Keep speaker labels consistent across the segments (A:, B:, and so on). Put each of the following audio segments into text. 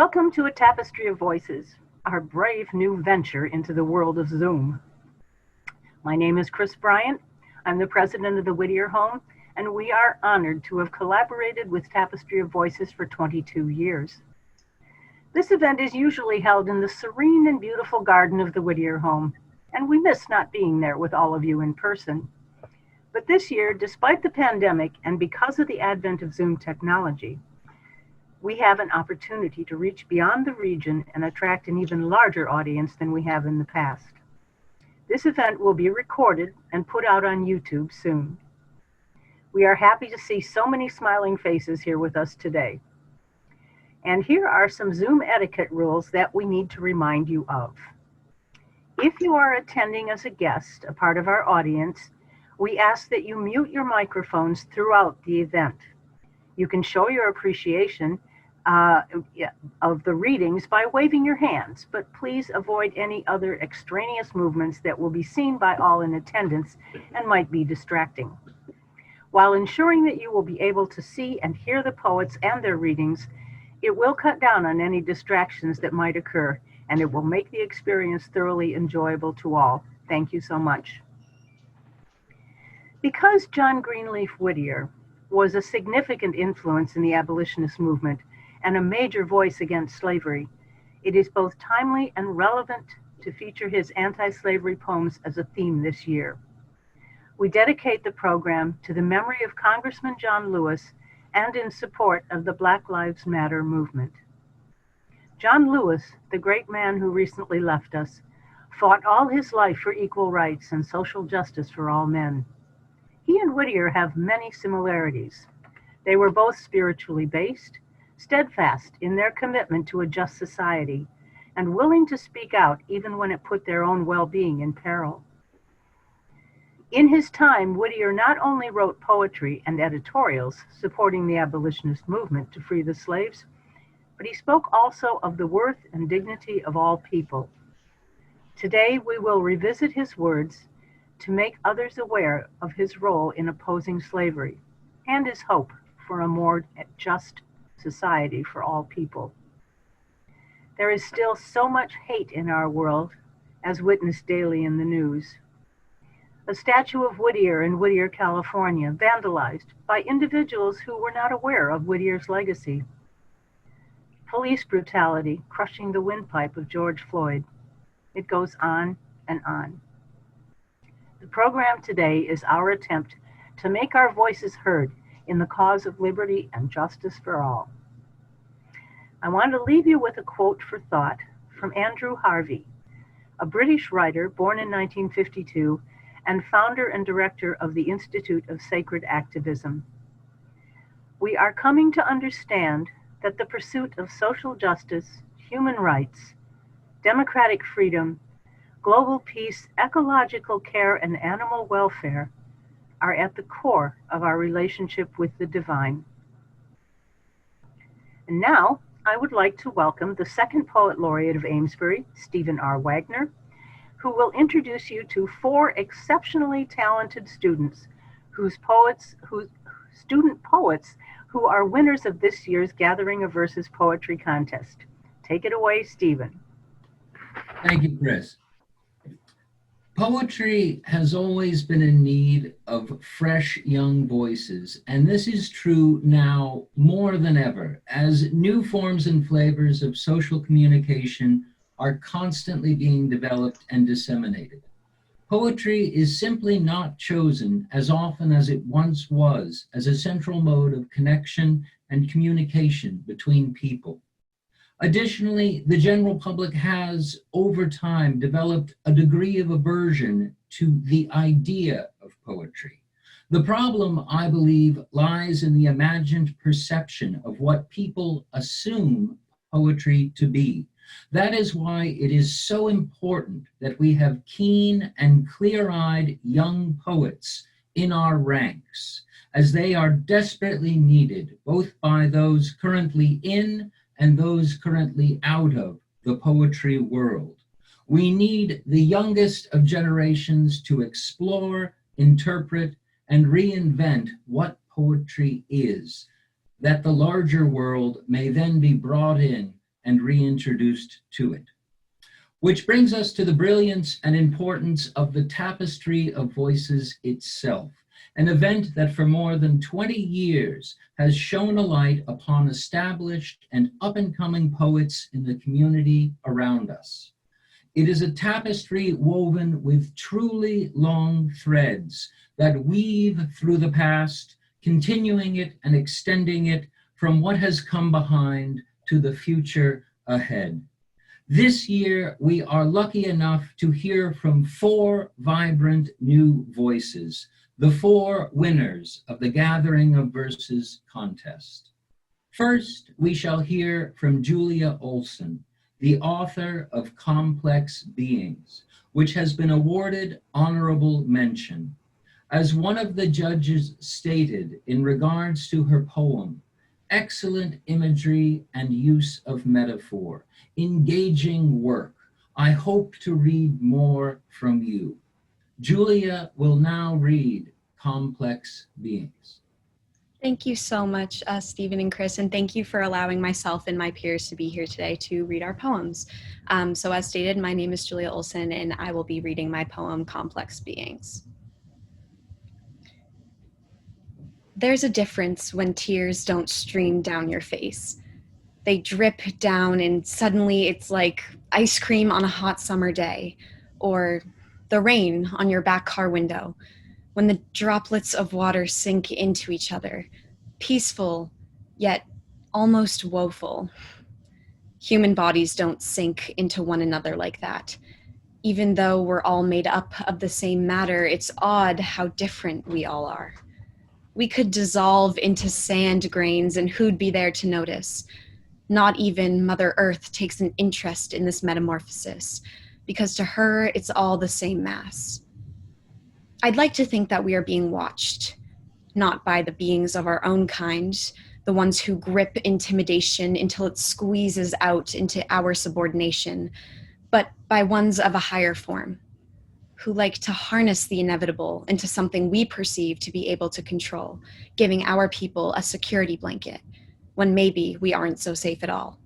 A: Welcome to a Tapestry of Voices, our brave new venture into the world of Zoom. My name is Chris Bryant. I'm the president of the Whittier Home, and we are honored to have collaborated with Tapestry of Voices for 22 years. This event is usually held in the serene and beautiful garden of the Whittier Home, and we miss not being there with all of you in person. But this year, despite the pandemic and because of the advent of Zoom technology, we have an opportunity to reach beyond the region and attract an even larger audience than we have in the past. This event will be recorded and put out on YouTube soon. We are happy to see so many smiling faces here with us today. And here are some Zoom etiquette rules that we need to remind you of. If you are attending as a guest, a part of our audience, we ask that you mute your microphones throughout the event. You can show your appreciation of the readings by waving your hands, but please avoid any other extraneous movements that will be seen by all in attendance and might be distracting. While ensuring that you will be able to see and hear the poets and their readings, it will cut down on any distractions that might occur, and it will make the experience thoroughly enjoyable to all. Thank you so much. Because John Greenleaf Whittier was a significant influence in the abolitionist movement and a major voice against slavery, it is both timely and relevant to feature his anti-slavery poems as a theme this year. We dedicate the program to the memory of Congressman John Lewis and in support of the Black Lives Matter movement. John Lewis, the great man who recently left us, fought all his life for equal rights and social justice for all men. He and Whittier have many similarities. They were both spiritually based, steadfast in their commitment to a just society, and willing to speak out even when it put their own well-being in peril. In his time, Whittier not only wrote poetry and editorials supporting the abolitionist movement to free the slaves, but he spoke also of the worth and dignity of all people. Today, we will revisit his words to make others aware of his role in opposing slavery and his hope for a more just society for all people. There is still so much hate in our world, as witnessed daily in the news. A statue of Whittier in Whittier, California, vandalized by individuals who were not aware of Whittier's legacy. Police brutality crushing the windpipe of George Floyd. It goes on and on. The program today is our attempt to make our voices heard in the cause of liberty and justice for all. I want to leave you with a quote for thought from Andrew Harvey, a British writer born in 1952 and founder and director of the Institute of Sacred Activism. We are coming to understand that the pursuit of social justice, human rights, democratic freedom, global peace, ecological care, and animal welfare are at the core of our relationship with the divine. And now, I would like to welcome the second Poet Laureate of Amesbury, Stephen R. Wagner, who will introduce you to 4 exceptionally talented students who are winners of this year's Gathering of Verses Poetry Contest. Take it away, Stephen.
B: Thank you, Chris. Poetry has always been in need of fresh young voices, and this is true now more than ever, as new forms and flavors of social communication are constantly being developed and disseminated. Poetry is simply not chosen as often as it once was as a central mode of connection and communication between people. Additionally, the general public has, over time, developed a degree of aversion to the idea of poetry. The problem, I believe, lies in the imagined perception of what people assume poetry to be. That is why it is so important that we have keen and clear-eyed young poets in our ranks, as they are desperately needed, both by those currently in and those currently out of the poetry world. We need the youngest of generations to explore, interpret, and reinvent what poetry is, that the larger world may then be brought in and reintroduced to it. Which brings us to the brilliance and importance of the Tapestry of Voices itself, an event that for more than 20 years has shone a light upon established and up-and-coming poets in the community around us. It is a tapestry woven with truly long threads that weave through the past, continuing it and extending it from what has come behind to the future ahead. This year, we are lucky enough to hear from 4 vibrant new voices, the 4 winners of the Gathering of Verses contest. First, we shall hear from Julia Olson, the author of Complex Beings, which has been awarded honorable mention. As one of the judges stated in regards to her poem, excellent imagery and use of metaphor, engaging work. I hope to read more from you. Julia will now read Complex Beings.
C: Thank you so much, Stephen and Chris, and thank you for allowing myself and my peers to be here today to read our poems. So as stated, my name is Julia Olson, and I will be reading my poem, Complex Beings. There's a difference when tears don't stream down your face. They drip down and suddenly it's like ice cream on a hot summer day, or the rain on your back car window, when the droplets of water sink into each other, peaceful, yet almost woeful. Human bodies don't sink into one another like that. Even though we're all made up of the same matter, it's odd how different we all are. We could dissolve into sand grains and who'd be there to notice? Not even Mother Earth takes an interest in this metamorphosis, because to her, it's all the same mass. I'd like to think that we are being watched, not by the beings of our own kind, the ones who grip intimidation until it squeezes out into our subordination, but by ones of a higher form, who like to harness the inevitable into something we perceive to be able to control, giving our people a security blanket, when maybe we aren't so safe at all.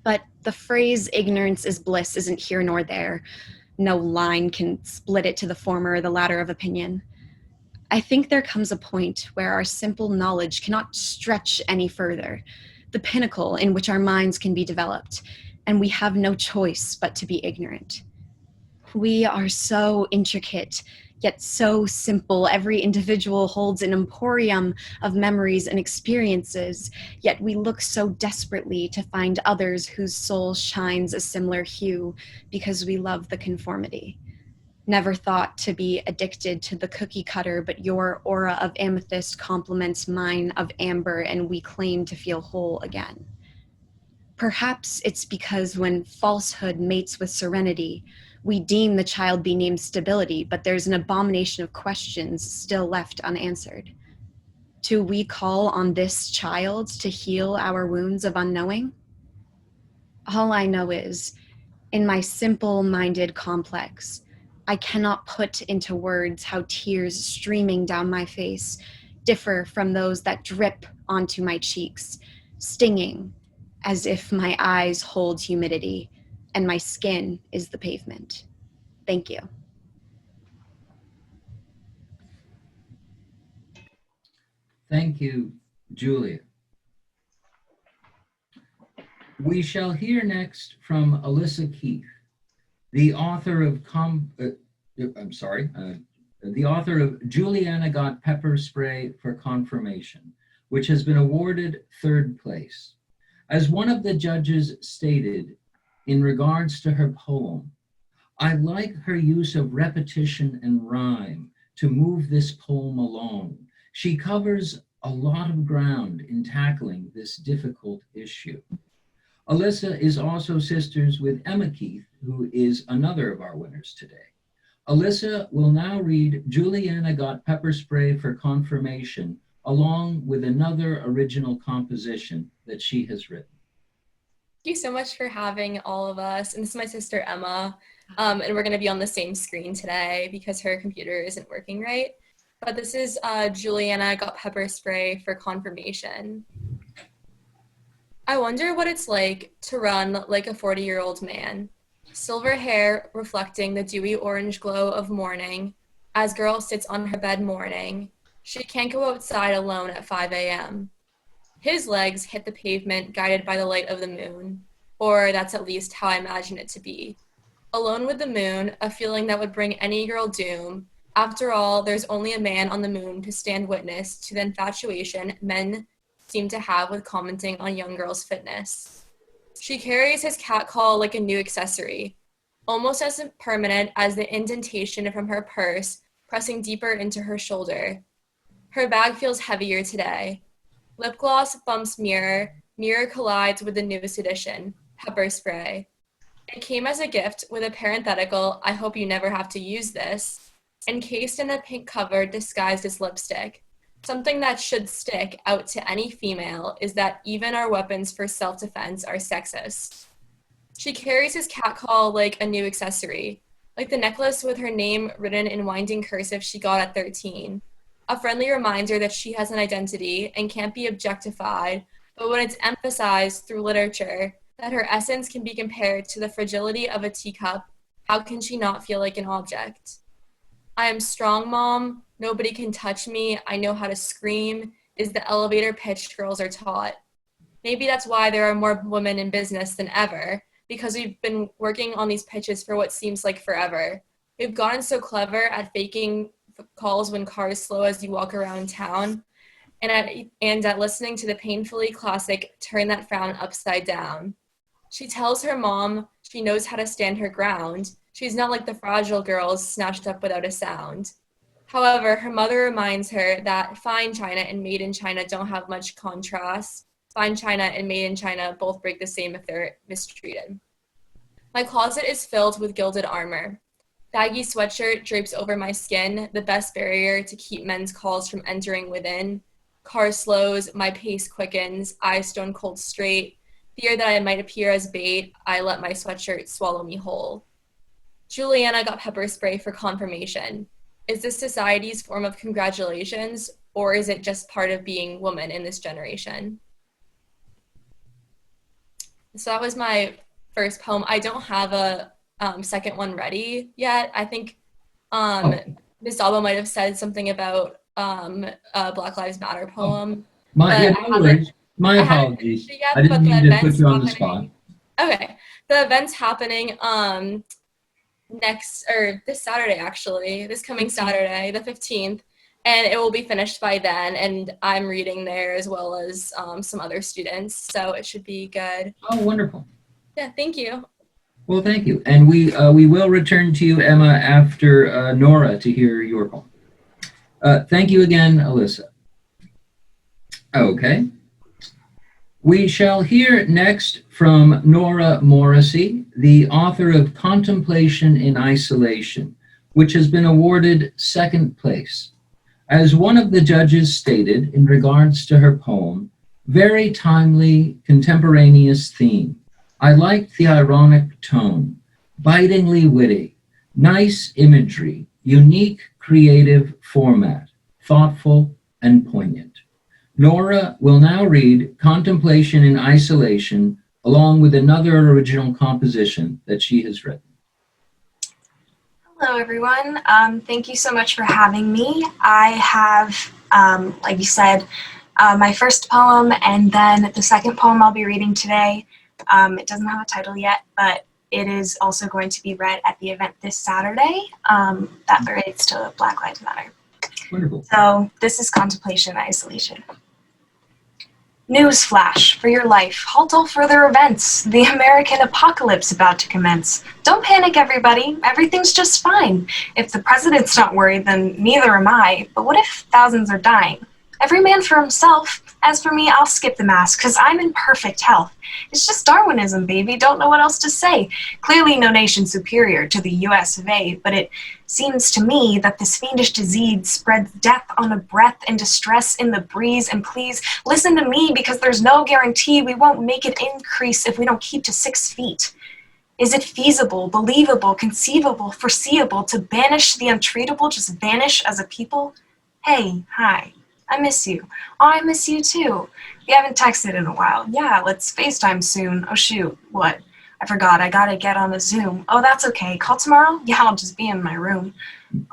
C: But the phrase ignorance is bliss isn't here nor there. No line can split it to the former or the latter of opinion. I think there comes a point where our simple knowledge cannot stretch any further, the pinnacle in which our minds can be developed, and we have no choice but to be ignorant. We are so intricate, yet so simple. Every individual holds an emporium of memories and experiences, yet we look so desperately to find others whose soul shines a similar hue because we love the conformity. Never thought to be addicted to the cookie cutter, but your aura of amethyst complements mine of amber, and we claim to feel whole again. Perhaps it's because when falsehood mates with serenity, we deem the child be named stability, but there's an abomination of questions still left unanswered. Do we call on this child to heal our wounds of unknowing? All I know is, in my simple-minded complex, I cannot put into words how tears streaming down my face differ from those that drip onto my cheeks, stinging as if my eyes hold humidity and my skin is the pavement. Thank you.
B: Thank you, Julia. We shall hear next from Alyssa Keith, the author of the author of Juliana Got Pepper Spray for Confirmation, which has been awarded 3rd place. As one of the judges stated in regards to her poem, I like her use of repetition and rhyme to move this poem along. She covers a lot of ground in tackling this difficult issue. Alyssa is also sisters with Emma Keith, who is another of our winners today. Alyssa will now read Juliana Got Pepper Spray for Confirmation, along with another original composition that she has written.
D: Thank you so much for having all of us. And this is my sister, Emma. And we're going to be on the same screen today because her computer isn't working right. But this is Juliana Got Pepper Spray for Confirmation. I wonder what it's like to run like a 40-year-old man. Silver hair reflecting the dewy orange glow of morning as girl sits on her bed mourning. She can't go outside alone at 5 a.m. His legs hit the pavement guided by the light of the moon, or that's at least how I imagine it to be. Alone with the moon, a feeling that would bring any girl doom. After all, there's only a man on the moon to stand witness to the infatuation men seem to have with commenting on young girls' fitness. She carries his catcall like a new accessory, almost as permanent as the indentation from her purse pressing deeper into her shoulder. Her bag feels heavier today. Lip gloss bumps mirror, mirror collides with the newest edition, pepper spray. It came as a gift with a parenthetical, I hope you never have to use this, encased in a pink cover disguised as lipstick. Something that should stick out to any female is that even our weapons for self-defense are sexist. She carries his catcall like a new accessory, like the necklace with her name written in winding cursive she got at 13. A friendly reminder that she has an identity and can't be objectified, but when it's emphasized through literature that her essence can be compared to the fragility of a teacup, how can she not feel like an object? I am strong, Mom. Nobody can touch me. I know how to scream is the elevator pitch girls are taught. Maybe that's why there are more women in business than ever, because we've been working on these pitches for what seems like forever. We've gotten so clever at faking calls when cars slow as you walk around town, and at listening to the painfully classic Turn That Frown Upside Down. She tells her mom she knows how to stand her ground. She's not like the fragile girls snatched up without a sound. However, her mother reminds her that fine china and made in China don't have much contrast. Fine china and made in China both break the same if they're mistreated. My closet is filled with gilded armor. Baggy sweatshirt drapes over my skin, the best barrier to keep men's calls from entering within. Car slows, my pace quickens, eyes stone cold straight. Fear that I might appear as bait, I let my sweatshirt swallow me whole. Juliana got pepper spray for confirmation. Is this society's form of congratulations, or is it just part of being woman in this generation? So that was my first poem. I don't have a second one ready yet. I think Ms. Alba might have said something about a Black Lives Matter poem.
B: No worries. My apologies. I didn't mean to put you on the spot.
D: Okay. The event's happening this Saturday, actually. This coming 15th. Saturday, the 15th. And it will be finished by then. And I'm reading there as well as some other students. So it should be good.
B: Oh, wonderful.
D: Yeah, thank you.
B: Well, thank you. And we will return to you, Emma, after Nora to hear your poem. Thank you again, Alyssa. Okay. We shall hear next from Nora Morrissey, the author of Contemplation in Isolation, which has been awarded second place. As one of the judges stated in regards to her poem, very timely, contemporaneous theme. I liked the ironic tone, bitingly witty, nice imagery, unique creative format, thoughtful and poignant. Nora will now read Contemplation in Isolation, along with another original composition that she has written.
E: Hello, everyone. Thank you so much for having me. I have, like you said, my first poem and then the second poem I'll be reading today. It doesn't have a title yet, but it is also going to be read at the event this Saturday that relates to Black Lives Matter.
B: Wonderful.
E: So this is Contemplation in Isolation. Newsflash for your life. Halt all further events. The American apocalypse about to commence. Don't panic, everybody. Everything's just fine. If the president's not worried, then neither am I. But what if thousands are dying? Every man for himself. As for me, I'll skip the mass, because I'm in perfect health. It's just Darwinism, baby. Don't know what else to say. Clearly no nation superior to the US of A, but it seems to me that this fiendish disease spreads death on a breath and distress in the breeze. And please, listen to me, because there's no guarantee we won't make it increase if we don't keep to 6 feet. Is it feasible, believable, conceivable, foreseeable to banish the untreatable, just vanish as a people? Hey, hi. I miss you. Oh, I miss you too. We haven't texted in a while. Yeah, let's FaceTime soon. Oh shoot, what? I forgot, I gotta get on a Zoom. Oh, that's okay. Call tomorrow? Yeah, I'll just be in my room.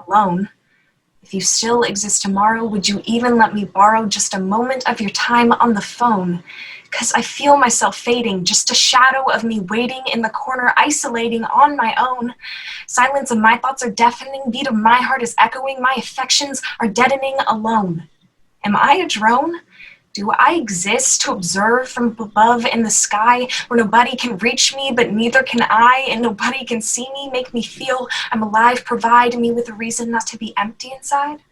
E: Alone. If you still exist tomorrow, would you even let me borrow just a moment of your time on the phone? 'Cause I feel myself fading, just a shadow of me waiting in the corner, isolating on my own. Silence of my thoughts are deafening, beat of my heart is echoing, my affections are deadening alone. Am I a drone? Do I exist to observe from above in the sky where nobody can reach me, but neither can I, and nobody can see me, make me feel I'm alive, provide me with a reason not to be empty inside?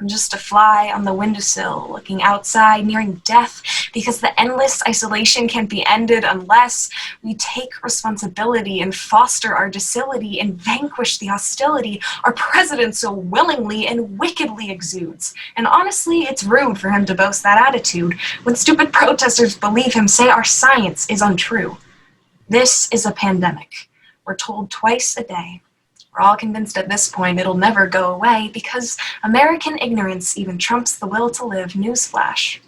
E: I'm just a fly on the windowsill, looking outside, nearing death, because the endless isolation can't be ended unless we take responsibility and foster our docility and vanquish the hostility our president so willingly and wickedly exudes. And honestly, it's rude for him to boast that attitude when stupid protesters believe him, say our science is untrue. This is a pandemic. We're told twice a day. We're all convinced at this point it'll never go away because American ignorance even trumps the will to live. Newsflash.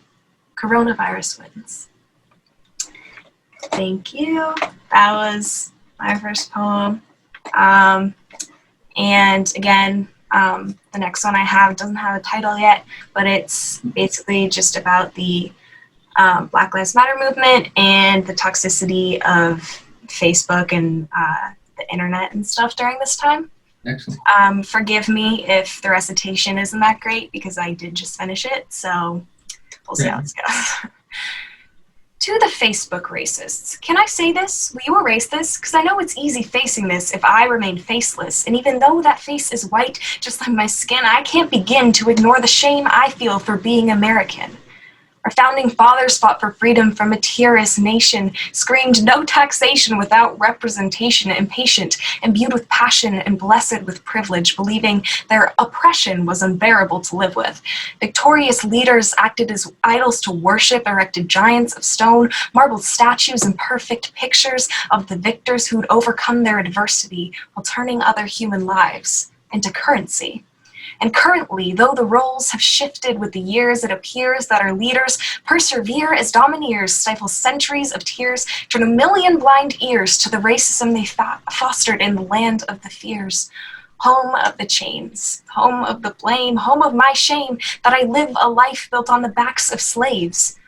E: Coronavirus wins. Thank you. That was my first poem. And again, the next one I have doesn't have a title yet, but it's basically just about the Black Lives Matter movement and the toxicity of Facebook and the internet and stuff during this time.
B: Excellent.
E: Forgive me if the recitation isn't that great because I did just finish it, so we'll see how this goes. To the Facebook racists, can I say this? Will you erase this? Because I know it's easy facing this if I remain faceless, and even though that face is white, just like my skin, I can't begin to ignore the shame I feel for being American. Our founding fathers fought for freedom from a tyrannous nation, screamed no taxation without representation, impatient, imbued with passion and blessed with privilege, believing their oppression was unbearable to live with. Victorious leaders acted as idols to worship, erected giants of stone, marble statues, and perfect pictures of the victors who'd overcome their adversity while turning other human lives into currency. And currently, though the roles have shifted with the years, it appears that our leaders persevere as domineers, stifle centuries of tears, turn a million blind ears to the racism they fostered in the land of the fears. Home of the chains, home of the blame, home of my shame, that I live a life built on the backs of slaves.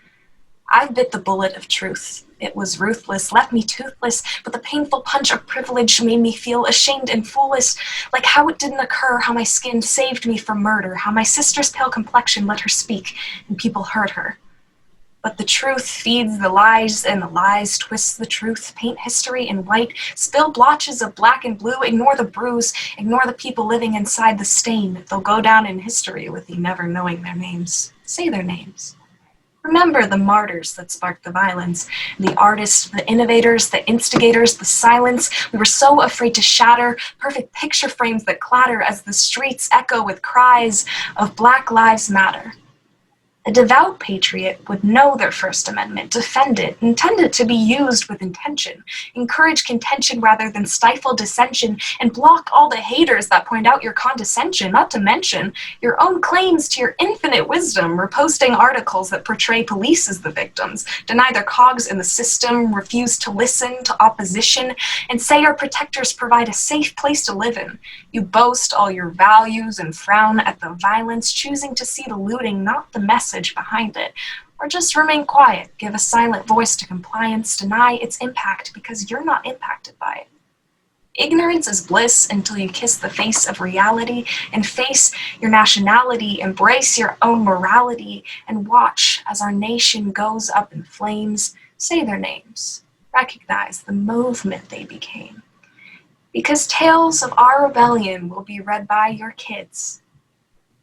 E: I bit the bullet of truth. It was ruthless, left me toothless, but the painful punch of privilege made me feel ashamed and foolish, like how it didn't occur, how my skin saved me from murder, how my sister's pale complexion let her speak, and people heard her. But the truth feeds the lies, and the lies twist the truth, paint history in white, spill blotches of black and blue, ignore the bruise, ignore the people living inside the stain. They'll go down in history with you never knowing their names. Say their names. Remember the martyrs that sparked the violence, the artists, the innovators, the instigators, the silence we were so afraid to shatter, perfect picture frames that clatter as the streets echo with cries of Black Lives Matter. A devout patriot would know their First Amendment, defend it, intend it to be used with intention, encourage contention rather than stifle dissension, and block all the haters that point out your condescension, not to mention your own claims to your infinite wisdom, reposting articles that portray police as the victims, deny their cogs in the system, refuse to listen to opposition, and say our protectors provide a safe place to live in. You boast all your values and frown at the violence, choosing to see the looting, not the message behind it, or just remain quiet, give a silent voice to compliance, deny its impact because you're not impacted by it. Ignorance is bliss until you kiss the face of reality and face your nationality, embrace your own morality, and watch as our nation goes up in flames. Say their names, recognize the movement they became. Because tales of our rebellion will be read by your kids.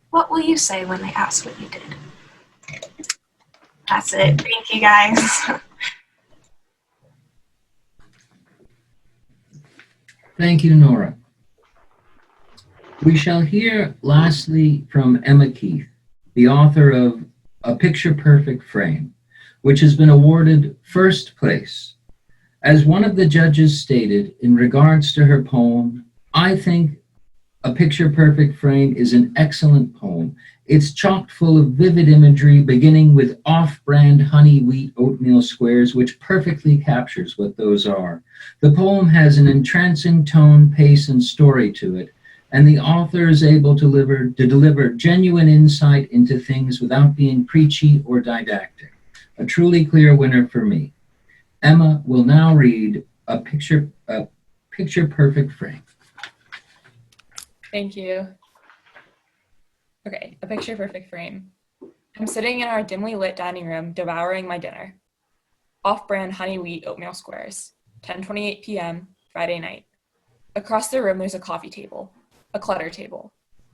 E: What will you say when they ask what you did? That's it. Thank you, guys.
B: Thank you, Nora. We shall hear lastly from Emma Keith, the author of A Picture Perfect Frame, which has been awarded first place. As one of the judges stated in regards to her poem, I think A Picture Perfect Frame is an excellent poem. It's chock full of vivid imagery, beginning with off-brand honey wheat oatmeal squares, which perfectly captures what those are. The poem has an entrancing tone, pace, and story to it, and the author is able to deliver genuine insight into things without being preachy or didactic. A truly clear winner for me. Emma will now read A Picture Perfect Frame.
D: Thank you. Okay, A Picture Perfect Frame. I'm sitting in our dimly lit dining room devouring my dinner. Off-brand honey wheat oatmeal squares. 10:28 p.m., Friday night. Across the room there's a coffee table, a clutter table,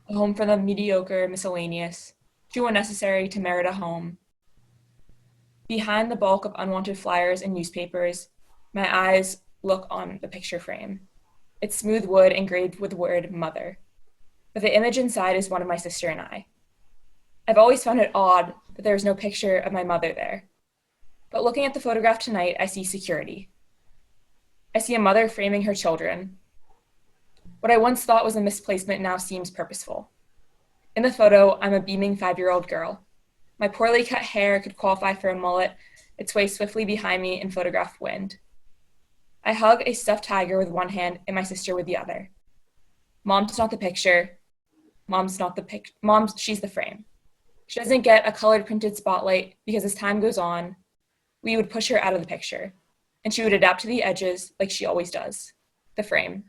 D: a home for the mediocre, miscellaneous, too unnecessary to merit a home. Behind the bulk of unwanted flyers and newspapers, my eyes look on the picture frame. It's smooth wood engraved with the word mother. But the image inside is one of my sister and I. I've always found it odd that there is no picture of my mother there. But looking at the photograph tonight, I see security. I see a mother framing her children. What I once thought was a misplacement now seems purposeful. In the photo, I'm a beaming 5-year-old girl. My poorly cut hair could qualify for a mullet. It sways swiftly behind me in photograph wind. I hug a stuffed tiger with one hand and my sister with the other. Mom's not the picture. She's the frame. She doesn't get a colored printed spotlight because as time goes on, we would push her out of the picture, and she would adapt to the edges like she always does. The frame.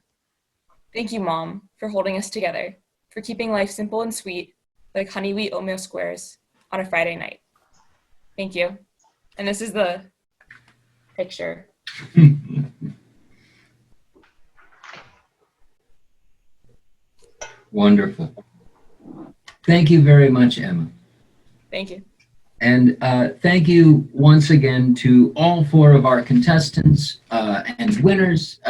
D: Thank you, Mom, for holding us together, for keeping life simple and sweet, like honey wheat oatmeal squares on a Friday night. Thank you. And this is the picture.
B: Wonderful. Thank you very much, Emma.
D: Thank you.
B: And thank you once again to all 4 of our contestants and winners.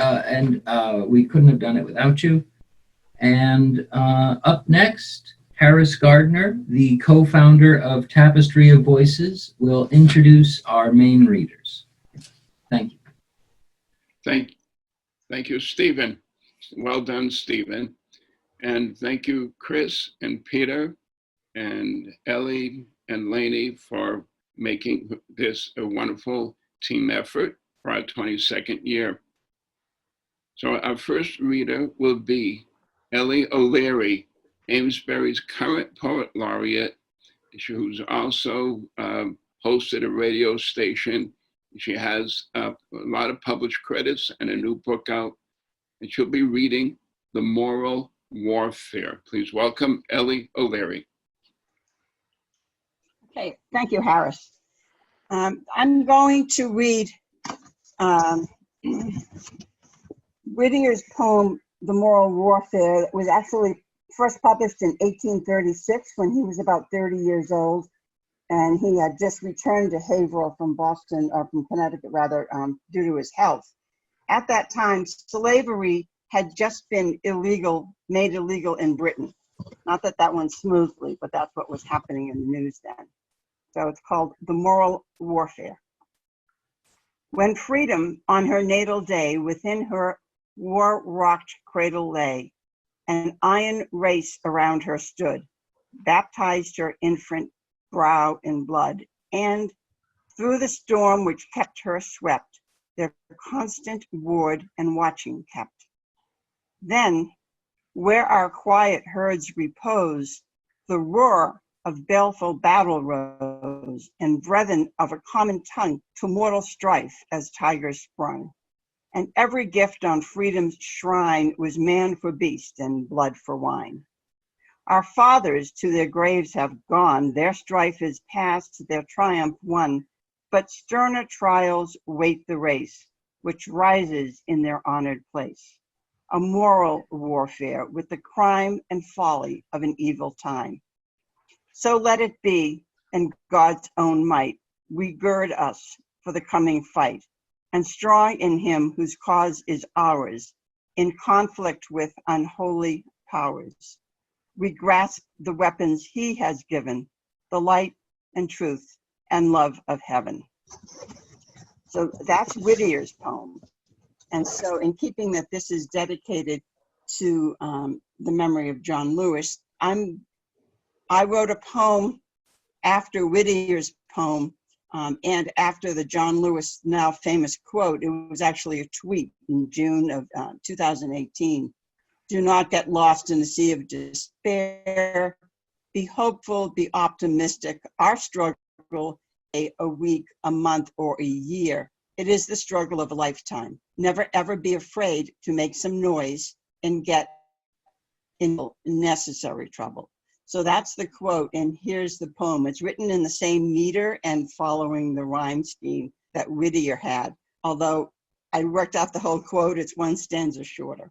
B: We couldn't have done it without you. And up next, Harris Gardner, the co-founder of Tapestry of Voices, will introduce our main readers. Thank you.
F: Thank you, Stephen. Well done, Stephen. And thank you, Chris and Peter and Ellie and Lainey for making this a wonderful team effort for our 22nd year. So our first reader will be Ellie O'Leary, Amesbury's current poet laureate, who's also hosted a radio station. She has a lot of published credits and a new book out, and she'll be reading The Moral Warfare. Please welcome Ellie O'Leary.
G: Okay, thank you, Harris. I'm going to read Whittier's poem, The Moral Warfare, that was actually first published in 1836 when he was about 30 years old, and he had just returned to Haverhill from Boston, or from Connecticut rather, due to his health. At that time, slavery had just been made illegal in Britain. Not that that went smoothly, but that's what was happening in the news then. So it's called The Moral Warfare. When freedom on her natal day within her war-rocked cradle lay, an iron race around her stood, baptized her infant brow in blood, and through the storm which kept her swept, their constant ward and watching kept. Then, where our quiet herds repose, the roar of baleful battle rose, and brethren of a common tongue to mortal strife as tigers sprung. And every gift on freedom's shrine was man for beast and blood for wine. Our fathers to their graves have gone, their strife is past, their triumph won, but sterner trials wait the race, which rises in their honored place. A moral warfare with the crime and folly of an evil time. So let it be, in God's own might, we gird us for the coming fight, and strong in him whose cause is ours, in conflict with unholy powers. We grasp the weapons he has given, the light and truth and love of heaven. So that's Whittier's poem. And so in keeping that this is dedicated to the memory of John Lewis. I wrote a poem after Whittier's poem and after the John Lewis now famous quote. It was actually a tweet in June of 2018. Do not get lost in the sea of despair. Be hopeful, be optimistic. Our struggle, a week, a month, or a year. It is the struggle of a lifetime. Never ever be afraid to make some noise and get in necessary trouble. So that's the quote, and here's the poem. It's written in the same meter and following the rhyme scheme that Whittier had. Although I worked out the whole quote, it's one stanza shorter.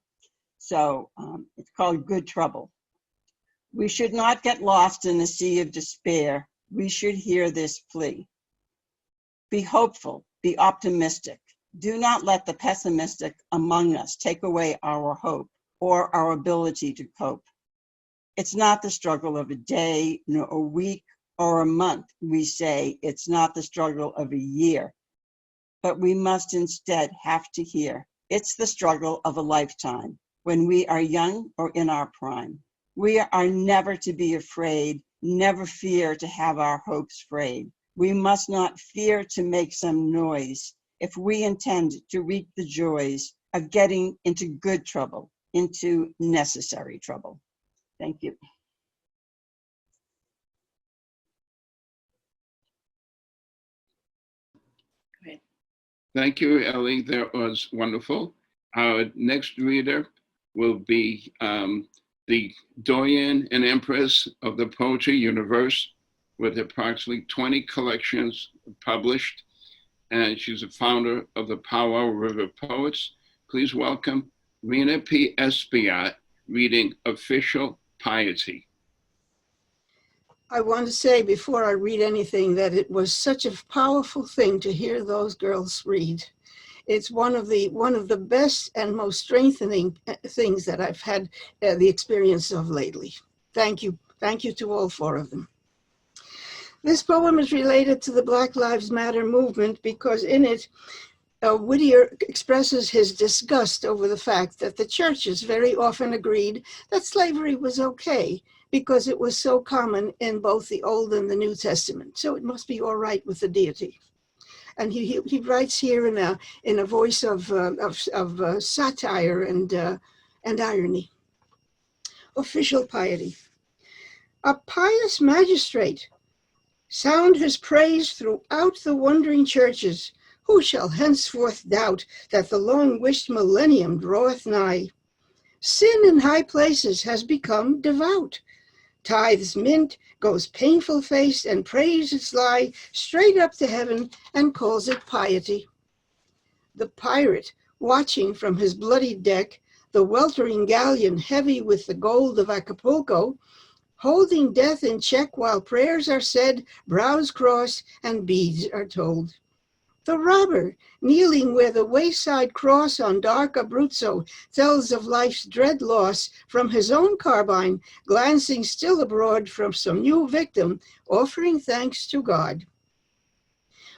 G: So it's called Good Trouble. We should not get lost in the sea of despair. We should hear this plea. Be hopeful, be optimistic. Do not let the pessimistic among us take away our hope or our ability to cope. It's not the struggle of a day, nor a week, or a month. We say it's not the struggle of a year, but we must instead have to hear it's the struggle of a lifetime when we are young or in our prime. We are never to be afraid, never fear to have our hopes frayed. We must not fear to make some noise if we intend to reap the joys of getting into good trouble, into necessary trouble. Thank you.
F: Thank you, Ellie. That was wonderful. Our next reader will be the doyen and empress of the poetry universe, with approximately 20 collections published. And she's a founder of the Powwow River Poets. Please welcome Rena P. Espiat, reading Official Piety.
H: I want to say before I read anything that it was such a powerful thing to hear those girls read. It's one of the best and most strengthening things that I've had the experience of lately. Thank you to all four of them. This poem is related to the Black Lives Matter movement because in it, Whittier expresses his disgust over the fact that the churches very often agreed that slavery was okay because it was so common in both the Old and the New Testament. So it must be all right with the deity. And he writes here in a voice of satire and irony. Official piety. A pious magistrate, sound his praise throughout the wondering churches. Who shall henceforth doubt that the long-wished millennium draweth nigh? Sin in high places has become devout. Tithes mint, goes painful-faced, and praise its lie straight up to heaven and calls it piety. The pirate, watching from his bloody deck, the weltering galleon heavy with the gold of Acapulco, holding death in check while prayers are said, brows crossed, and beads are told. The robber, kneeling where the wayside cross on dark Abruzzo tells of life's dread loss, from his own carbine, glancing still abroad from some new victim, offering thanks to God.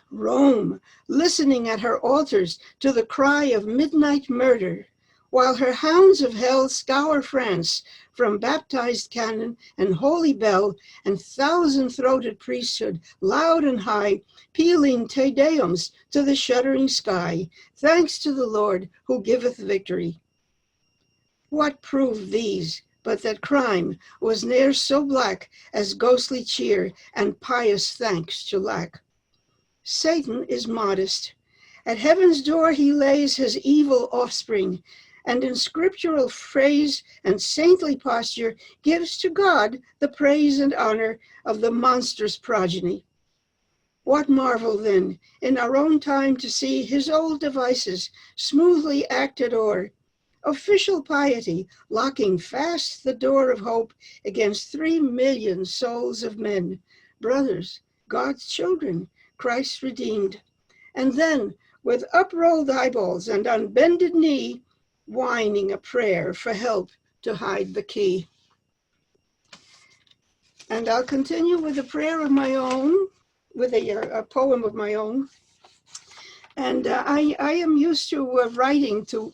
H: Rome, listening at her altars to the cry of midnight murder, while her hounds of hell scour France from baptized cannon and holy bell and thousand-throated priesthood, loud and high, pealing Te Deums to the shuddering sky, thanks to the Lord who giveth victory. What proved these but that crime was ne'er so black as ghostly cheer and pious thanks to lack? Satan is modest. At heaven's door he lays his evil offspring, and in scriptural phrase and saintly posture gives to God the praise and honor of the monstrous progeny. What marvel then in our own time to see his old devices smoothly acted o'er, official piety locking fast the door of hope against 3 million souls of men, brothers, God's children, Christ redeemed, and then with uprolled eyeballs and unbended knee, whining a prayer for help to hide the key. And I'll continue with a prayer of my own, with a poem of my own. And I am used to writing to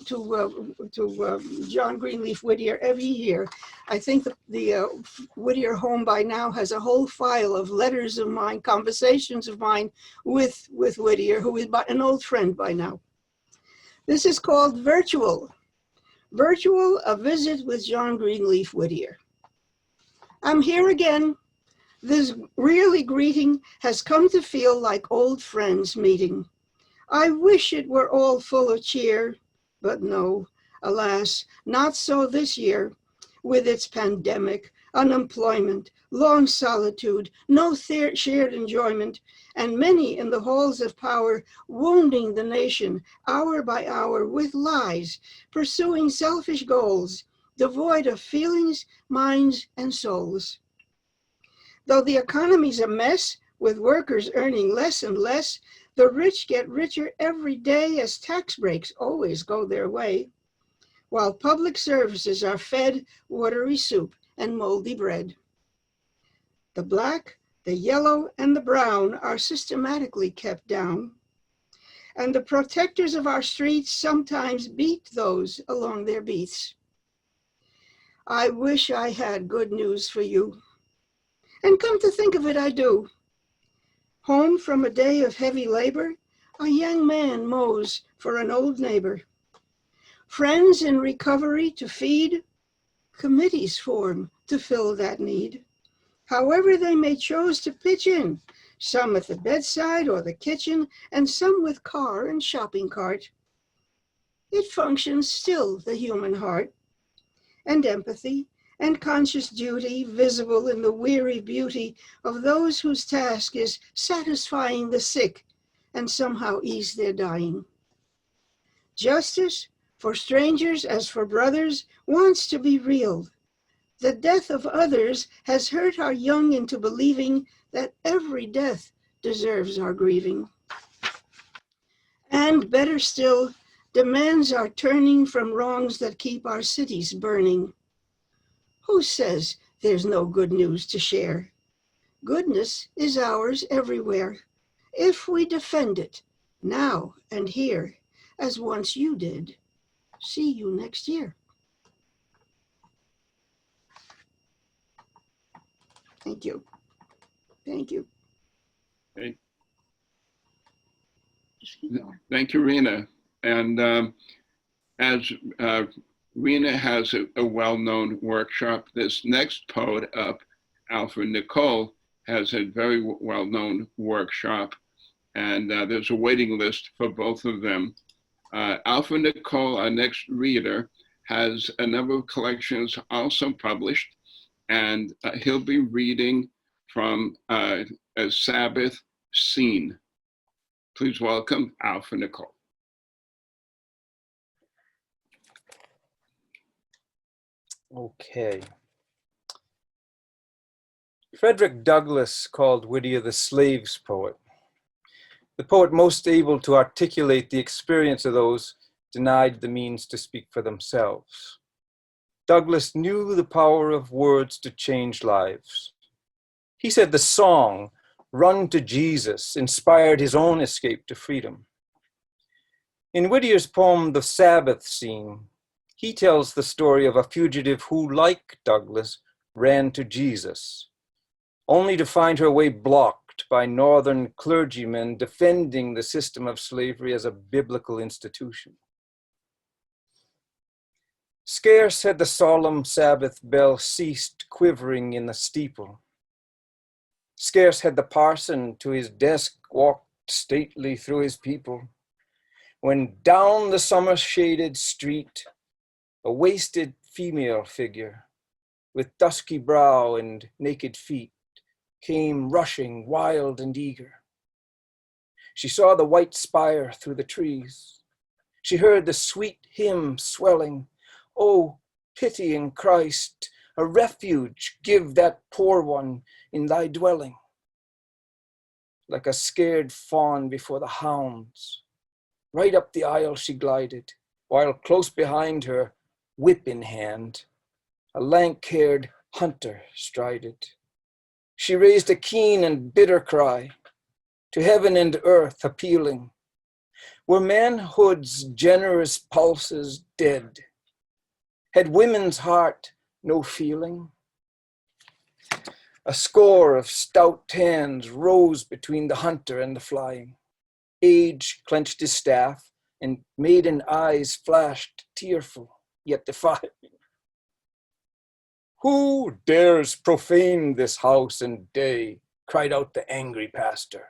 H: John Greenleaf Whittier every year. I think the Whittier Home by now has a whole file of letters of mine, conversations of mine with Whittier, who is an old friend by now. This is called Virtual. Virtual, a visit with John Greenleaf Whittier. I'm here again. This really greeting has come to feel like old friends meeting. I wish it were all full of cheer, but no, alas, not so this year. With its pandemic, unemployment, long solitude, no shared enjoyment, and many in the halls of power wounding the nation hour by hour with lies, pursuing selfish goals, devoid of feelings, minds, and souls. Though the economy's a mess, with workers earning less and less, the rich get richer every day as tax breaks always go their way, while public services are fed watery soup and moldy bread. The black, the yellow, and the brown are systematically kept down, and the protectors of our streets sometimes beat those along their beats. I wish I had good news for you, and come to think of it, I do. Home from a day of heavy labor, a young man mows for an old neighbor. Friends in recovery to feed, committees form to fill that need. However they may choose to pitch in, some at the bedside or the kitchen, and some with car and shopping cart. It functions still, the human heart, and empathy, and conscious duty visible in the weary beauty of those whose task is satisfying the sick and somehow ease their dying. Justice, for strangers as for brothers, wants to be real. The death of others has hurt our young into believing that every death deserves our grieving. And better still, demands our turning from wrongs that keep our cities burning. Who says there's no good news to share? Goodness is ours everywhere, if we defend it, now and here, as once you did. See you next year. Thank you. Thank you.
F: Okay. Thank you, Rena. And as Rena has a well-known workshop, this next poet up, Alfred Nicole, has a very well-known workshop, and there's a waiting list for both of them. Alfred Nicole, our next reader, has a number of collections also published, and he'll be reading from A Sabbath Scene. Please welcome Alfred Nicole.
I: Okay. Frederick Douglass called Whittier the slave's poet, the poet most able to articulate the experience of those denied the means to speak for themselves. Douglass knew the power of words to change lives. He said the song, Run to Jesus, inspired his own escape to freedom. In Whittier's poem, The Sabbath Scene, he tells the story of a fugitive who, like Douglass, ran to Jesus, only to find her way blocked by Northern clergymen defending the system of slavery as a biblical institution. Scarce had the solemn Sabbath bell ceased quivering in the steeple. Scarce had the parson to his desk walked stately through his people, when down the summer-shaded street, a wasted female figure with dusky brow and naked feet came rushing wild and eager. She saw the white spire through the trees. She heard the sweet hymn swelling, "Oh, pitying Christ, a refuge give that poor one in thy dwelling." Like a scared fawn before the hounds, right up the aisle she glided, while close behind her, whip in hand, a lank-haired hunter strided. She raised a keen and bitter cry, to heaven and earth appealing. Were manhood's generous pulses dead? Had women's heart no feeling? A score of stout hands rose between the hunter and the flying. Age clenched his staff, and maiden eyes flashed tearful, yet defying. Who dares profane this house and day? Cried out the angry pastor.